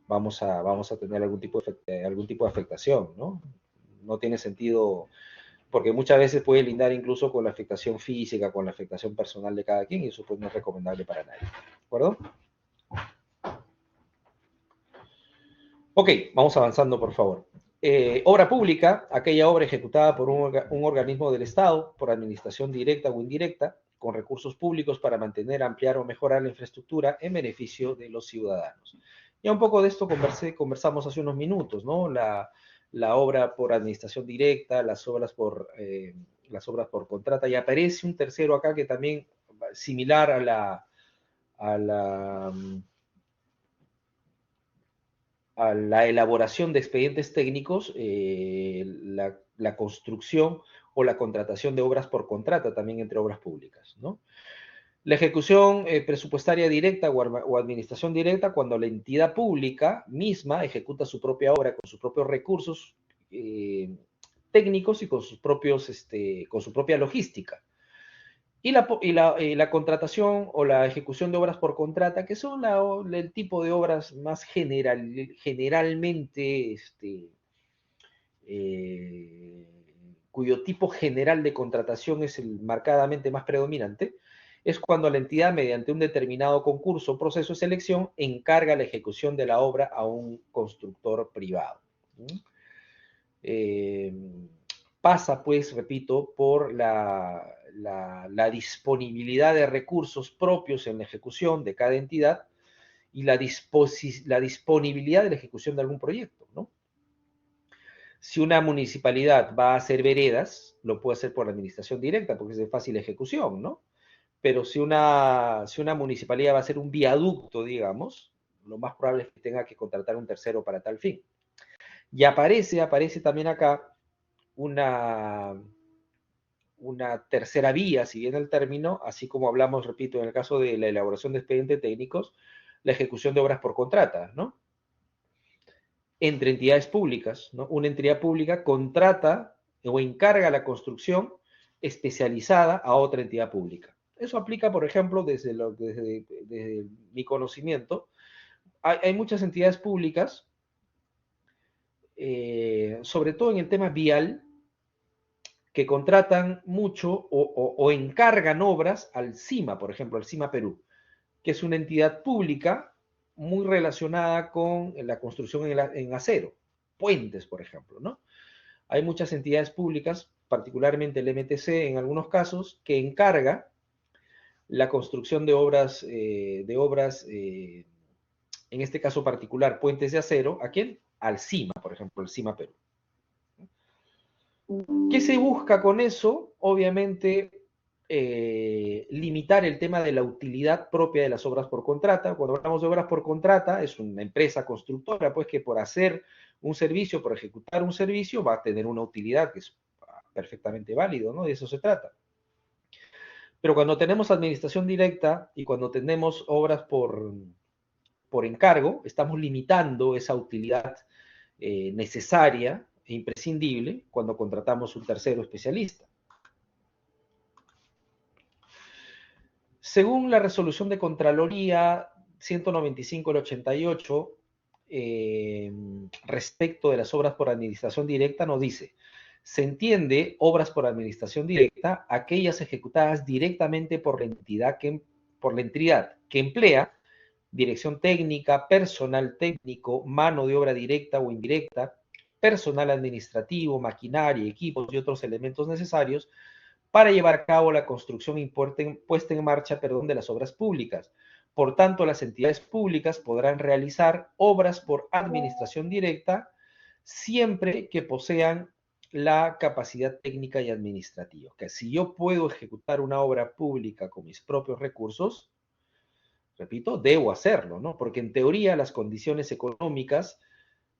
vamos a tener algún tipo de afectación, ¿no? No tiene sentido, porque muchas veces puede lindar incluso con la afectación física, con la afectación personal de cada quien, y eso pues no es recomendable para nadie. ¿De acuerdo? Ok, vamos avanzando, por favor. Obra pública, aquella obra ejecutada por un organismo del Estado, por administración directa o indirecta, con recursos públicos para mantener, ampliar o mejorar la infraestructura en beneficio de los ciudadanos. Ya un poco de esto conversamos hace unos minutos, ¿no? La obra por administración directa, las obras por contrata, y aparece un tercero acá que también, similar a la elaboración de expedientes técnicos, la construcción o la contratación de obras por contrata, también entre obras públicas, ¿no? La ejecución presupuestaria directa o administración directa, cuando la entidad pública misma ejecuta su propia obra con sus propios recursos técnicos y con su propia logística. Y la contratación o la ejecución de obras por contrata, que son el tipo de obras más generalmente, eh, cuyo tipo general de contratación es el marcadamente más predominante, es cuando la entidad, mediante un determinado concurso o proceso de selección, encarga la ejecución de la obra a un constructor privado. Eh, Pasa, pues, repito, por la disponibilidad de recursos propios en la ejecución de cada entidad y la disponibilidad de la ejecución de algún proyecto, ¿no? Si una municipalidad va a hacer veredas, lo puede hacer por la administración directa, porque es de fácil ejecución, ¿no? Pero si una municipalidad va a hacer un viaducto, digamos, lo más probable es que tenga que contratar un tercero para tal fin. Y aparece también acá una, una tercera vía, si bien el término, así como hablamos, repito, en el caso de la elaboración de expedientes técnicos, la ejecución de obras por contrata, ¿no? Entre entidades públicas, ¿no? Una entidad pública contrata o encarga la construcción especializada a otra entidad pública. Eso aplica, por ejemplo, desde mi conocimiento. Hay muchas entidades públicas, sobre todo en el tema vial, que contratan mucho o encargan obras al CIMA, por ejemplo, al CIMA Perú, que es una entidad pública muy relacionada con la construcción en acero, puentes, por ejemplo, ¿no? Hay muchas entidades públicas, particularmente el MTC en algunos casos, que encarga la construcción de obras, en este caso particular, puentes de acero. ¿A quién? Al CIMA, por ejemplo, el CIMA Perú. ¿Qué se busca con eso? Obviamente, limitar el tema de la utilidad propia de las obras por contrata. Cuando hablamos de obras por contrata, es una empresa constructora, pues, que por hacer un servicio, por ejecutar un servicio, va a tener una utilidad que es perfectamente válido, ¿no? De eso se trata. Pero cuando tenemos administración directa y cuando tenemos obras por encargo, estamos limitando esa utilidad necesaria e imprescindible cuando contratamos un tercero especialista. Según la resolución de Contraloría 195 del 88, respecto de las obras por administración directa, nos dice: se entiende obras por administración directa aquellas ejecutadas directamente por la entidad que emplea dirección técnica, personal técnico, mano de obra directa o indirecta, personal administrativo, maquinaria, equipos y otros elementos necesarios para llevar a cabo la construcción puesta en marcha, de las obras públicas, Por tanto, las entidades públicas podrán realizar obras por administración directa siempre que posean la capacidad técnica y administrativa. Que si yo puedo ejecutar una obra pública con mis propios recursos, repito, debo hacerlo, ¿no? Porque en teoría las condiciones económicas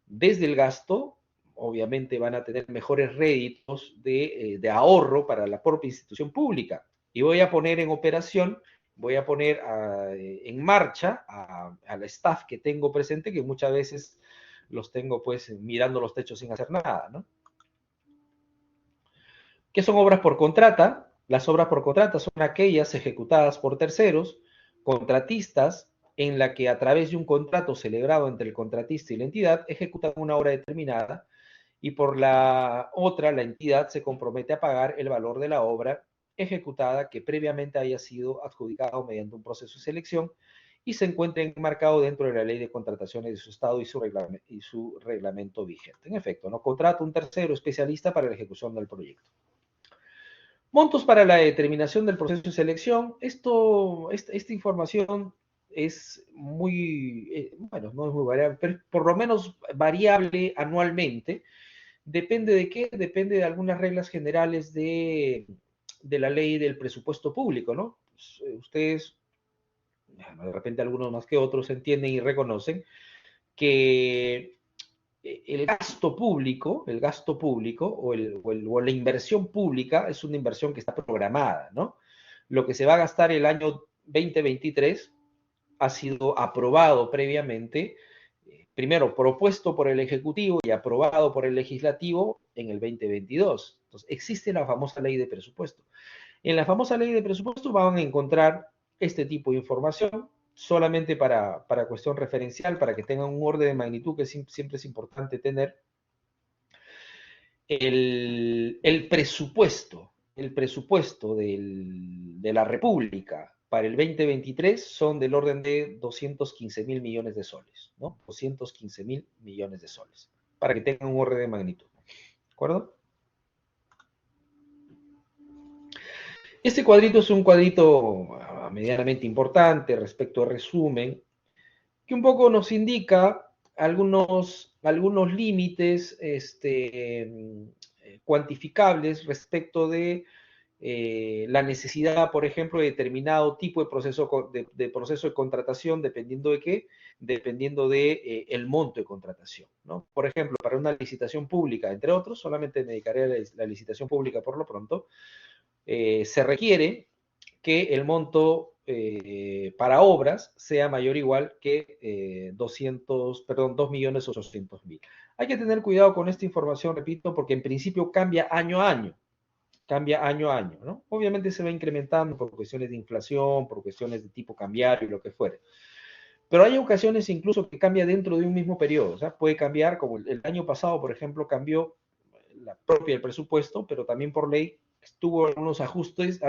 desde el gasto, obviamente van a tener mejores réditos de ahorro para la propia institución pública. Y voy a poner en operación, voy a poner en marcha al staff que tengo presente, que muchas veces los tengo pues mirando los techos sin hacer nada, ¿no? ¿Qué son obras por contrata? Las obras por contrata son aquellas ejecutadas por terceros, contratistas, en la que a través de un contrato celebrado entre el contratista y la entidad ejecutan una obra determinada y por la otra la entidad se compromete a pagar el valor de la obra ejecutada que previamente haya sido adjudicado mediante un proceso de selección y se encuentra enmarcado dentro de la ley de contrataciones de su Estado y su reglamento vigente. En efecto, no contrata un tercero especialista para la ejecución del proyecto. Montos para la determinación del proceso de selección. Esta información es muy, bueno, no es muy variable, pero por lo menos variable anualmente. ¿Depende de qué? Depende de algunas reglas generales de la ley del presupuesto público, ¿no? Ustedes, de repente algunos más que otros, entienden y reconocen que el gasto público o la inversión pública es una inversión que está programada, ¿no? Lo que se va a gastar el año 2023 ha sido aprobado previamente, primero propuesto por el Ejecutivo y aprobado por el Legislativo en el 2022. Entonces, existe la famosa ley de presupuesto. En la famosa ley de presupuesto van a encontrar este tipo de información solamente para cuestión referencial, para que tengan un orden de magnitud que siempre es importante tener. El presupuesto de la República para el 2023 son del orden de 215 mil millones de soles, ¿no? 215 mil millones de soles, para que tengan un orden de magnitud, ¿de acuerdo? Este cuadrito es un cuadrito medianamente importante respecto al resumen, que un poco nos indica algunos límites cuantificables respecto de la necesidad, por ejemplo, de determinado tipo de proceso de contratación, dependiendo de qué, dependiendo de el monto de contratación, ¿no? Por ejemplo, para una licitación pública, entre otros, solamente me dedicaré a la licitación pública por lo pronto, se requiere que el monto para obras sea mayor o igual que 2.800.000. Hay que tener cuidado con esta información, repito, porque en principio cambia año a año, ¿no? Obviamente se va incrementando por cuestiones de inflación, por cuestiones de tipo cambiario y lo que fuere. Pero hay ocasiones incluso que cambia dentro de un mismo periodo, o sea, puede cambiar, como el año pasado, por ejemplo, cambió la propia el presupuesto, pero también por ley tuvo algunos ajustes,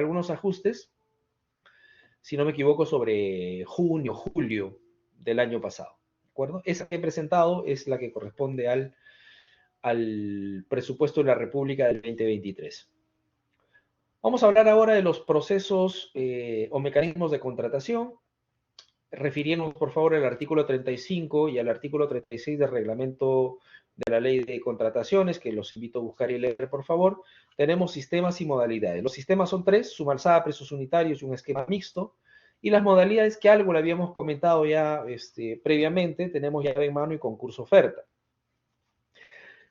si no me equivoco, sobre junio, julio del año pasado, ¿de acuerdo? Esa que he presentado es la que corresponde al presupuesto de la República del 2023. Vamos a hablar ahora de los procesos o mecanismos de contratación, refiriéndonos por favor al artículo 35 y al artículo 36 del reglamento de la ley de contrataciones, que los invito a buscar y leer por favor. Tenemos sistemas y modalidades. Los sistemas son tres: suma alzada, precios unitarios y un esquema mixto. Y las modalidades, que algo le habíamos comentado ya previamente, tenemos llave en mano y concurso oferta.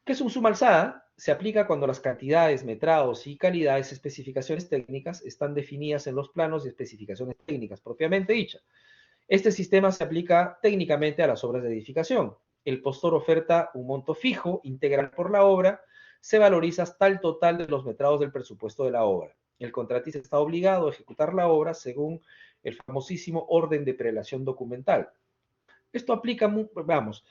¿Qué es un suma alzada? Se aplica cuando las cantidades, metrados y calidades, especificaciones técnicas están definidas en los planos y especificaciones técnicas propiamente dichas. Este sistema se aplica técnicamente a las obras de edificación. El postor oferta un monto fijo integral por la obra, se valoriza hasta el total de los metrados del presupuesto de la obra. El contratista está obligado a ejecutar la obra según el famosísimo orden de prelación documental. Esto aplica, vamos,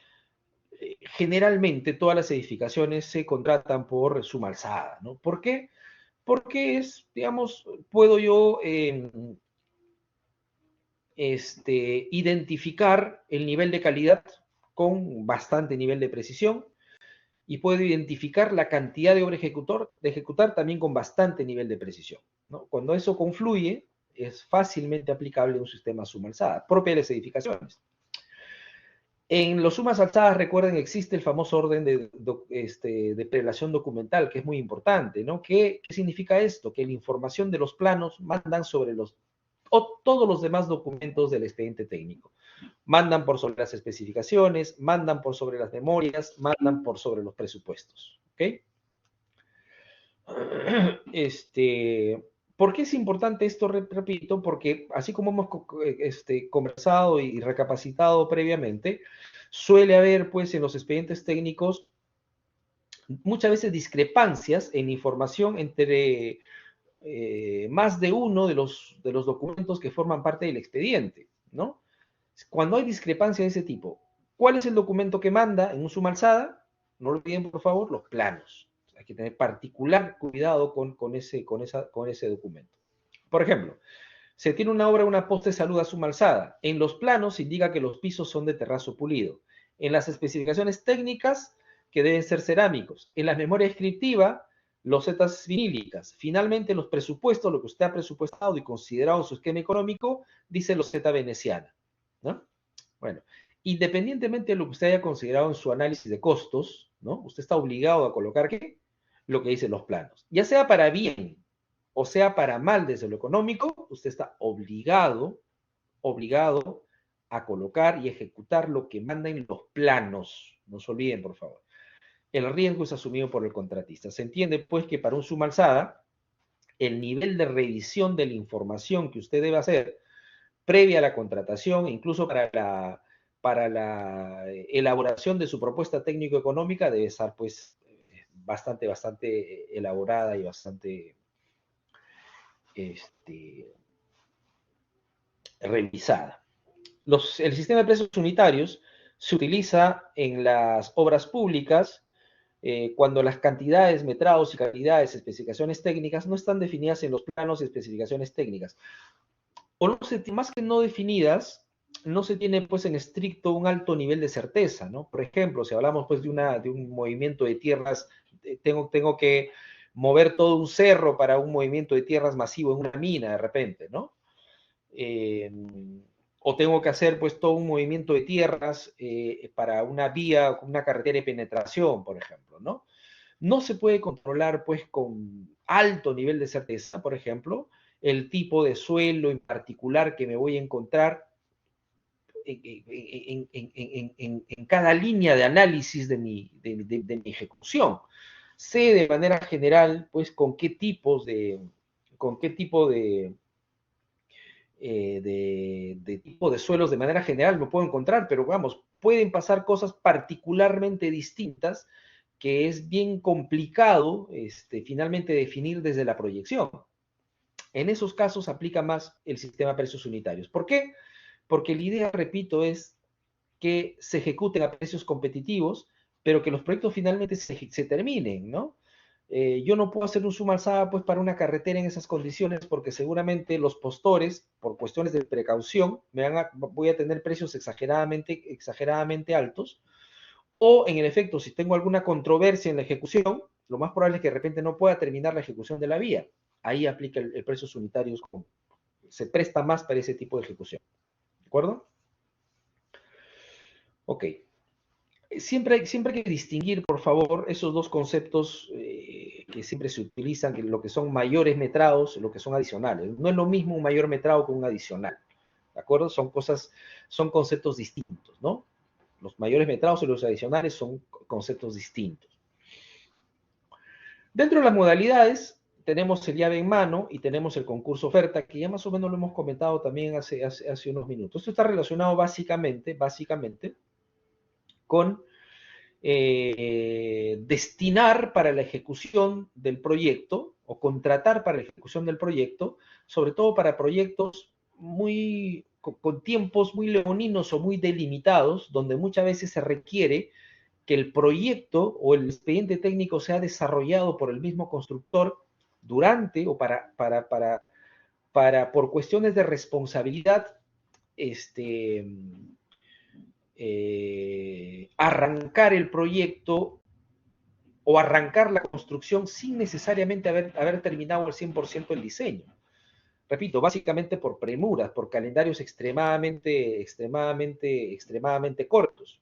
generalmente todas las edificaciones se contratan por suma alzada, ¿no? ¿Por qué? Porque digamos, puedo yo identificar el nivel de calidad con bastante nivel de precisión y puedo identificar la cantidad de obra de ejecutar también con bastante nivel de precisión, ¿no? Cuando eso confluye, es fácilmente aplicable en un sistema suma alzada, propia de las edificaciones. En los sumas alzadas, recuerden, existe el famoso orden de prelación documental, que es muy importante, ¿no? ¿Qué significa esto? Que la información de los planos mandan sobre todos los demás documentos del expediente técnico. Mandan por sobre las especificaciones, mandan por sobre las memorias, mandan por sobre los presupuestos, ¿ok? ¿Por qué es importante esto? Repito, porque así como hemos conversado y recapacitado previamente, suele haber, pues, en los expedientes técnicos muchas veces discrepancias en información entre más de uno de los documentos que forman parte del expediente, ¿no? Cuando hay discrepancia de ese tipo, ¿cuál es el documento que manda en un suma alzada? No olviden, por favor, los planos. Hay que tener particular cuidado con ese documento. Por ejemplo, se tiene una obra, una poste de salud a suma alzada. En los planos se indica que los pisos son de terrazo pulido. En las especificaciones técnicas, que deben ser cerámicos. En la memoria descriptiva, losetas vinílicas. Finalmente, los presupuestos, lo que usted ha presupuestado y considerado en su esquema económico, dice loseta veneciana, ¿no? Bueno, independientemente de lo que usted haya considerado en su análisis de costos, ¿no? Usted está obligado a colocar, ¿qué? Lo que dicen los planos. Ya sea para bien o sea para mal desde lo económico, usted está obligado a colocar y ejecutar lo que manda en los planos. No se olviden, por favor. El riesgo es asumido por el contratista. Se entiende, pues, que para un suma alzada, el nivel de revisión de la información que usted debe hacer previa a la contratación, incluso para la elaboración de su propuesta técnico-económica, debe estar, pues, bastante elaborada y bastante revisada. El sistema de precios unitarios se utiliza en las obras públicas cuando las cantidades, metrados y cantidades, especificaciones técnicas no están definidas en los planos y especificaciones técnicas. O no se, más que no definidas, no se tiene pues en estricto un alto nivel de certeza, ¿no? Por ejemplo, si hablamos pues de un movimiento de tierras, tengo que mover todo un cerro para un movimiento de tierras masivo en una mina de repente, ¿no? O tengo que hacer pues todo un movimiento de tierras para una vía, una carretera de penetración, por ejemplo, ¿no? No se puede controlar pues con alto nivel de certeza, por ejemplo, el tipo de suelo en particular que me voy a encontrar en cada línea de análisis de mi ejecución. Sé de manera general pues con qué tipo tipo de suelos de manera general me puedo encontrar, pero vamos, pueden pasar cosas particularmente distintas que es bien complicado finalmente definir desde la proyección. En esos casos aplica más el sistema de precios unitarios. ¿Por qué? Porque la idea, repito, es que se ejecuten a precios competitivos, pero que los proyectos finalmente se terminen, ¿no? Yo no puedo hacer un suma alzada pues para una carretera en esas condiciones porque seguramente los postores, por cuestiones de precaución, voy a tener precios exageradamente altos, o en el efecto, si tengo alguna controversia en la ejecución, lo más probable es que de repente no pueda terminar la ejecución de la vía. Ahí aplica el precios unitarios, se presta más para ese tipo de ejecución. ¿De acuerdo? Ok. Siempre hay que distinguir, por favor, esos dos conceptos que siempre se utilizan, que lo que son mayores metrados, lo que son adicionales. No es lo mismo un mayor metrado que un adicional. ¿De acuerdo? Son conceptos distintos, ¿no? Los mayores metrados y los adicionales son conceptos distintos. Dentro de las modalidades, tenemos el llave en mano y tenemos el concurso oferta, que ya más o menos lo hemos comentado también hace unos minutos. Esto está relacionado básicamente con destinar para la ejecución del proyecto o contratar para la ejecución del proyecto, sobre todo para proyectos con tiempos muy leoninos o muy delimitados, donde muchas veces se requiere que el proyecto o el expediente técnico sea desarrollado por el mismo constructor durante o por cuestiones de responsabilidad, arrancar el proyecto o arrancar la construcción sin necesariamente haber terminado al 100% el diseño. repito, básicamente por premuras, por calendarios extremadamente cortos.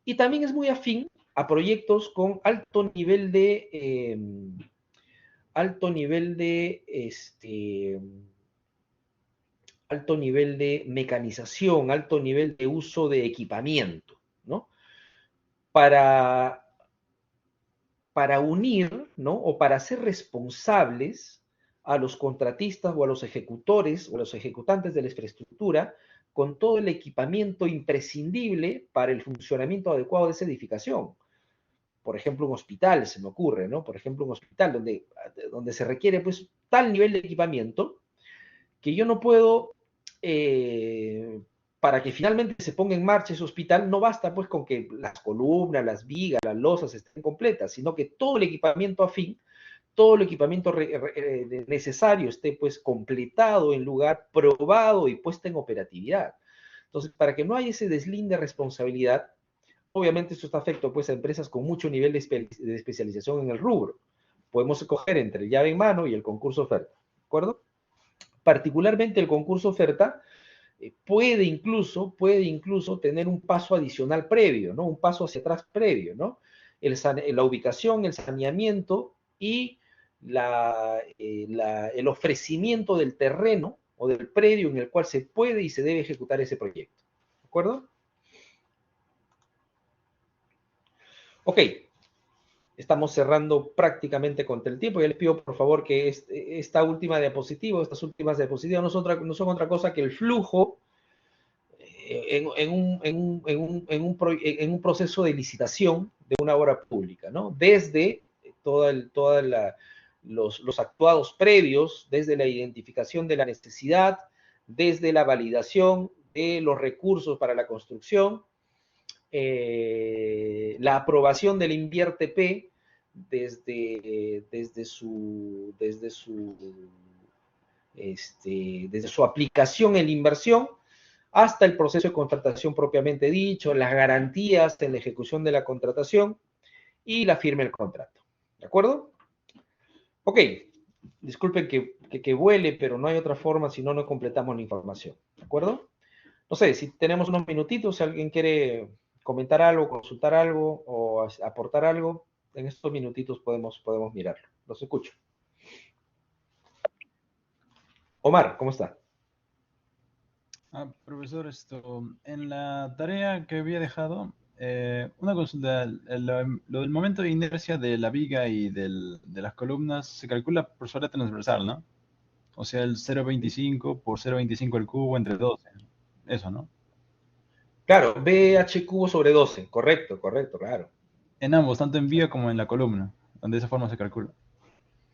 Y también es muy afín a proyectos con alto nivel de mecanización, alto nivel de uso de equipamiento, ¿no? Para, para unir, ¿no? O para ser responsables a los contratistas o a los ejecutores o a los ejecutantes de la infraestructura con todo el equipamiento imprescindible para el funcionamiento adecuado de esa edificación. Por ejemplo, un hospital, se me ocurre, ¿no? Por ejemplo, un hospital donde se requiere pues tal nivel de equipamiento que yo no puedo, para que finalmente se ponga en marcha ese hospital, no basta pues con que las columnas, las vigas, las losas estén completas, sino que todo el equipamiento afín, todo el equipamiento necesario esté pues completado en lugar, probado y puesto en operatividad. Entonces, para que no haya ese deslinde de responsabilidad, obviamente esto está afecto pues a empresas con mucho nivel de especialización en el rubro. Podemos escoger entre el llave en mano y el concurso oferta, ¿de acuerdo? Particularmente el concurso oferta puede incluso tener un paso adicional previo, ¿no? Un paso hacia atrás previo, ¿no? La ubicación, el saneamiento y el ofrecimiento del terreno o del predio en el cual se puede y se debe ejecutar ese proyecto. ¿De acuerdo? Ok, estamos cerrando prácticamente contra el tiempo. Ya les pido por favor que esta última diapositiva, estas últimas diapositivas no son otra cosa que el flujo en un proceso de licitación de una obra pública, ¿no? Desde los actuados previos, desde la identificación de la necesidad, desde la validación de los recursos para la construcción, la aprobación del INVIERTP desde su aplicación en la inversión hasta el proceso de contratación propiamente dicho, las garantías en la ejecución de la contratación y la firma del contrato. ¿De acuerdo? Ok, disculpen que vuele, pero no hay otra forma, si no, no completamos la información. ¿De acuerdo? No sé, si tenemos unos minutitos, si alguien quiere comentar algo, consultar algo o aportar algo, en estos minutitos podemos mirarlo. Los escucho. Omar, ¿cómo está? Profesor, en la tarea que había dejado, una consulta, lo del momento de inercia de la viga y de las columnas se calcula por su área transversal, ¿no? O sea, el 0,25 por 0,25 el cubo entre 12. Eso, ¿no? Claro, BH cubo sobre 12. Correcto, claro. En ambos, tanto en viga como en la columna, donde de esa forma se calcula.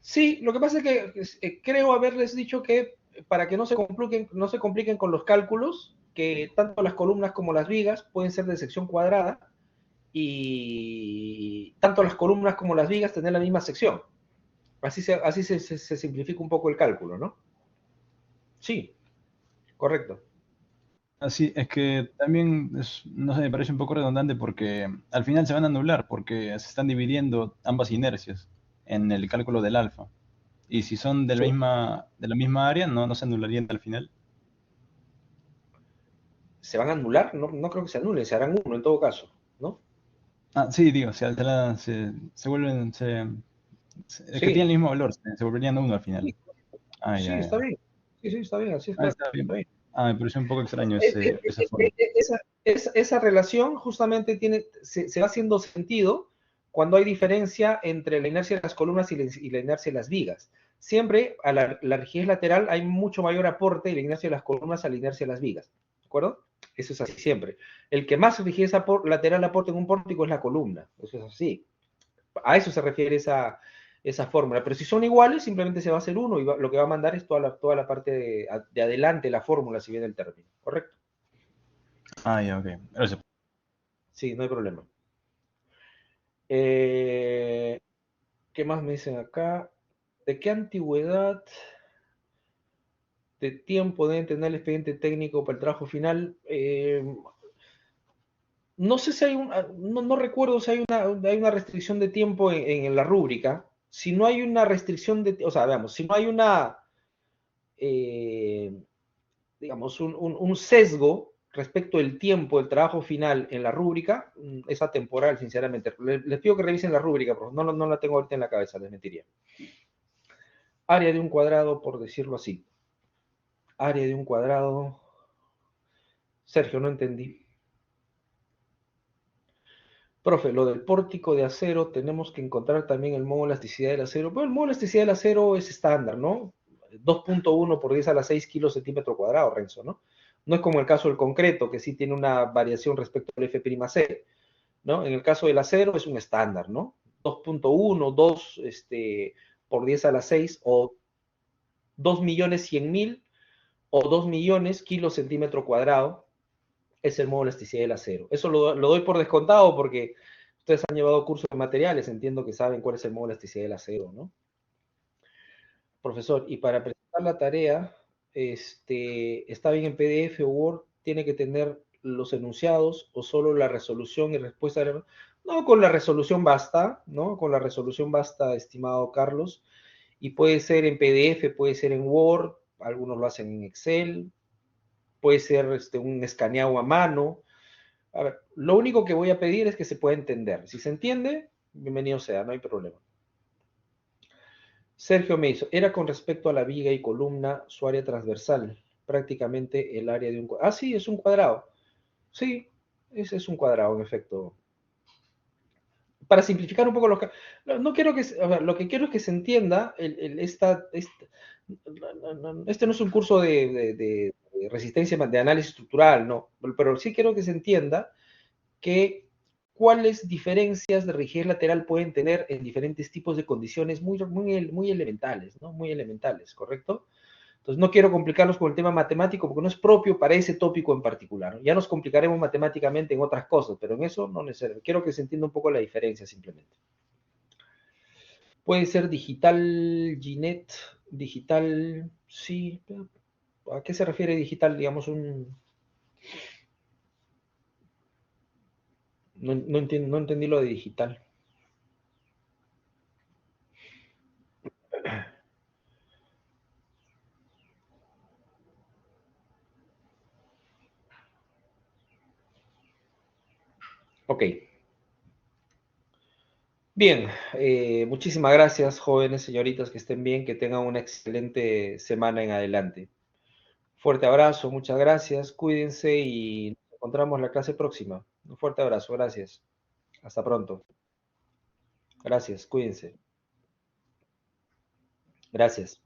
Sí, lo que pasa es que creo haberles dicho que para que no se compliquen con los cálculos, que tanto las columnas como las vigas pueden ser de sección cuadrada y tanto las columnas como las vigas tener la misma sección. Así se simplifica un poco el cálculo, ¿no? Sí, correcto. Así es que también, no sé, me parece un poco redundante porque al final se van a anular porque se están dividiendo ambas inercias en el cálculo del alfa. Y si son Sí. de la misma área, no se anularían al final. ¿Se van a anular? No, no creo que se anulen, se harán uno en todo caso, ¿no? Sí, digo, se vuelven, es que tienen Sí, el mismo valor, se volverían uno al final. sí, sí, Ya, está ya. bien. Sí, sí, está bien, así es claro. Está Está bien. bien. Me pareció un poco extraño Eh, eh, esa forma. esa relación justamente se va haciendo sentido cuando hay diferencia entre la inercia de las columnas y la inercia de las vigas. Siempre a la rigidez lateral hay mucho mayor aporte de la inercia de las columnas a la inercia de las vigas. ¿De acuerdo? Eso es así siempre. El que más rigidez lateral aporta en un pórtico es la columna. Eso es así. A eso se refiere esa fórmula. Pero si son iguales, simplemente se va a hacer uno y lo que va a mandar es toda la parte de adelante, la fórmula, si viene el término. ¿Correcto? Ya, ok. Gracias. Sí, no hay problema. Eh, ¿Qué más me dicen acá? ¿De qué antigüedad de tiempo deben tener el expediente técnico para el trabajo final? No sé si no recuerdo si hay una restricción de tiempo en la rúbrica. Si no hay una restricción o sea, veamos, si no hay digamos, un sesgo respecto del tiempo del trabajo final en la rúbrica, es atemporal, sinceramente. Les pido que revisen la rúbrica, porque no la tengo ahorita en la cabeza, les mentiría. Área de un cuadrado, por decirlo así. Área de un cuadrado. Sergio, no entendí. Profe, lo del pórtico de acero, tenemos que encontrar también el modo de elasticidad del acero. Bueno, el modo de elasticidad del acero es estándar, ¿no? 2.1 por 10 a la 6 kilos centímetro cuadrado, Renzo, ¿no? No es como el caso del concreto, que sí tiene una variación respecto al F'C, ¿no? En el caso del acero es un estándar, ¿no? 2.1, 2 por 10 a la 6 o 2.100.000 o 2 millones kilos centímetro cuadrado es el modo de elasticidad del acero. Eso lo doy por descontado porque ustedes han llevado cursos de materiales, entiendo que saben cuál es el modo de elasticidad del acero, ¿no? Profesor, y para presentar la tarea, está bien en PDF o Word, tiene que tener los enunciados o solo la resolución y respuesta. No, con la resolución basta, ¿no? Con la resolución basta, estimado Carlos, y puede ser en PDF, puede ser en Word, algunos lo hacen en Excel, puede ser un escaneado a mano. A ver, lo único que voy a pedir es que se pueda entender. Si se entiende, bienvenido sea, no hay problema. Sergio me hizo, era con respecto a la viga y columna, su área transversal, prácticamente el área de un cuadrado. Ah, sí, es un cuadrado. Sí, ese es un cuadrado, en efecto. Para simplificar un poco los... No quiero que... A ver, lo que quiero es que se entienda este no es un curso de resistencia, de análisis estructural, no, pero sí quiero que se entienda que cuáles diferencias de rigidez lateral pueden tener en diferentes tipos de condiciones muy elementales, ¿no? Muy elementales, ¿correcto? Entonces no quiero complicarlos con el tema matemático porque no es propio para ese tópico en particular, ¿no? Ya nos complicaremos matemáticamente en otras cosas, pero en eso no necesariamente. Quiero que se entienda un poco la diferencia simplemente. Puede ser digital, Ginette, digital, sí. ¿A qué se refiere digital? Digamos no entendí lo de digital. Ok. Bien, muchísimas gracias, jóvenes, señoritas, que estén bien, que tengan una excelente semana en adelante. Fuerte abrazo, muchas gracias, cuídense y nos encontramos la clase próxima. Un fuerte abrazo, gracias. Hasta pronto. Gracias, cuídense. Gracias.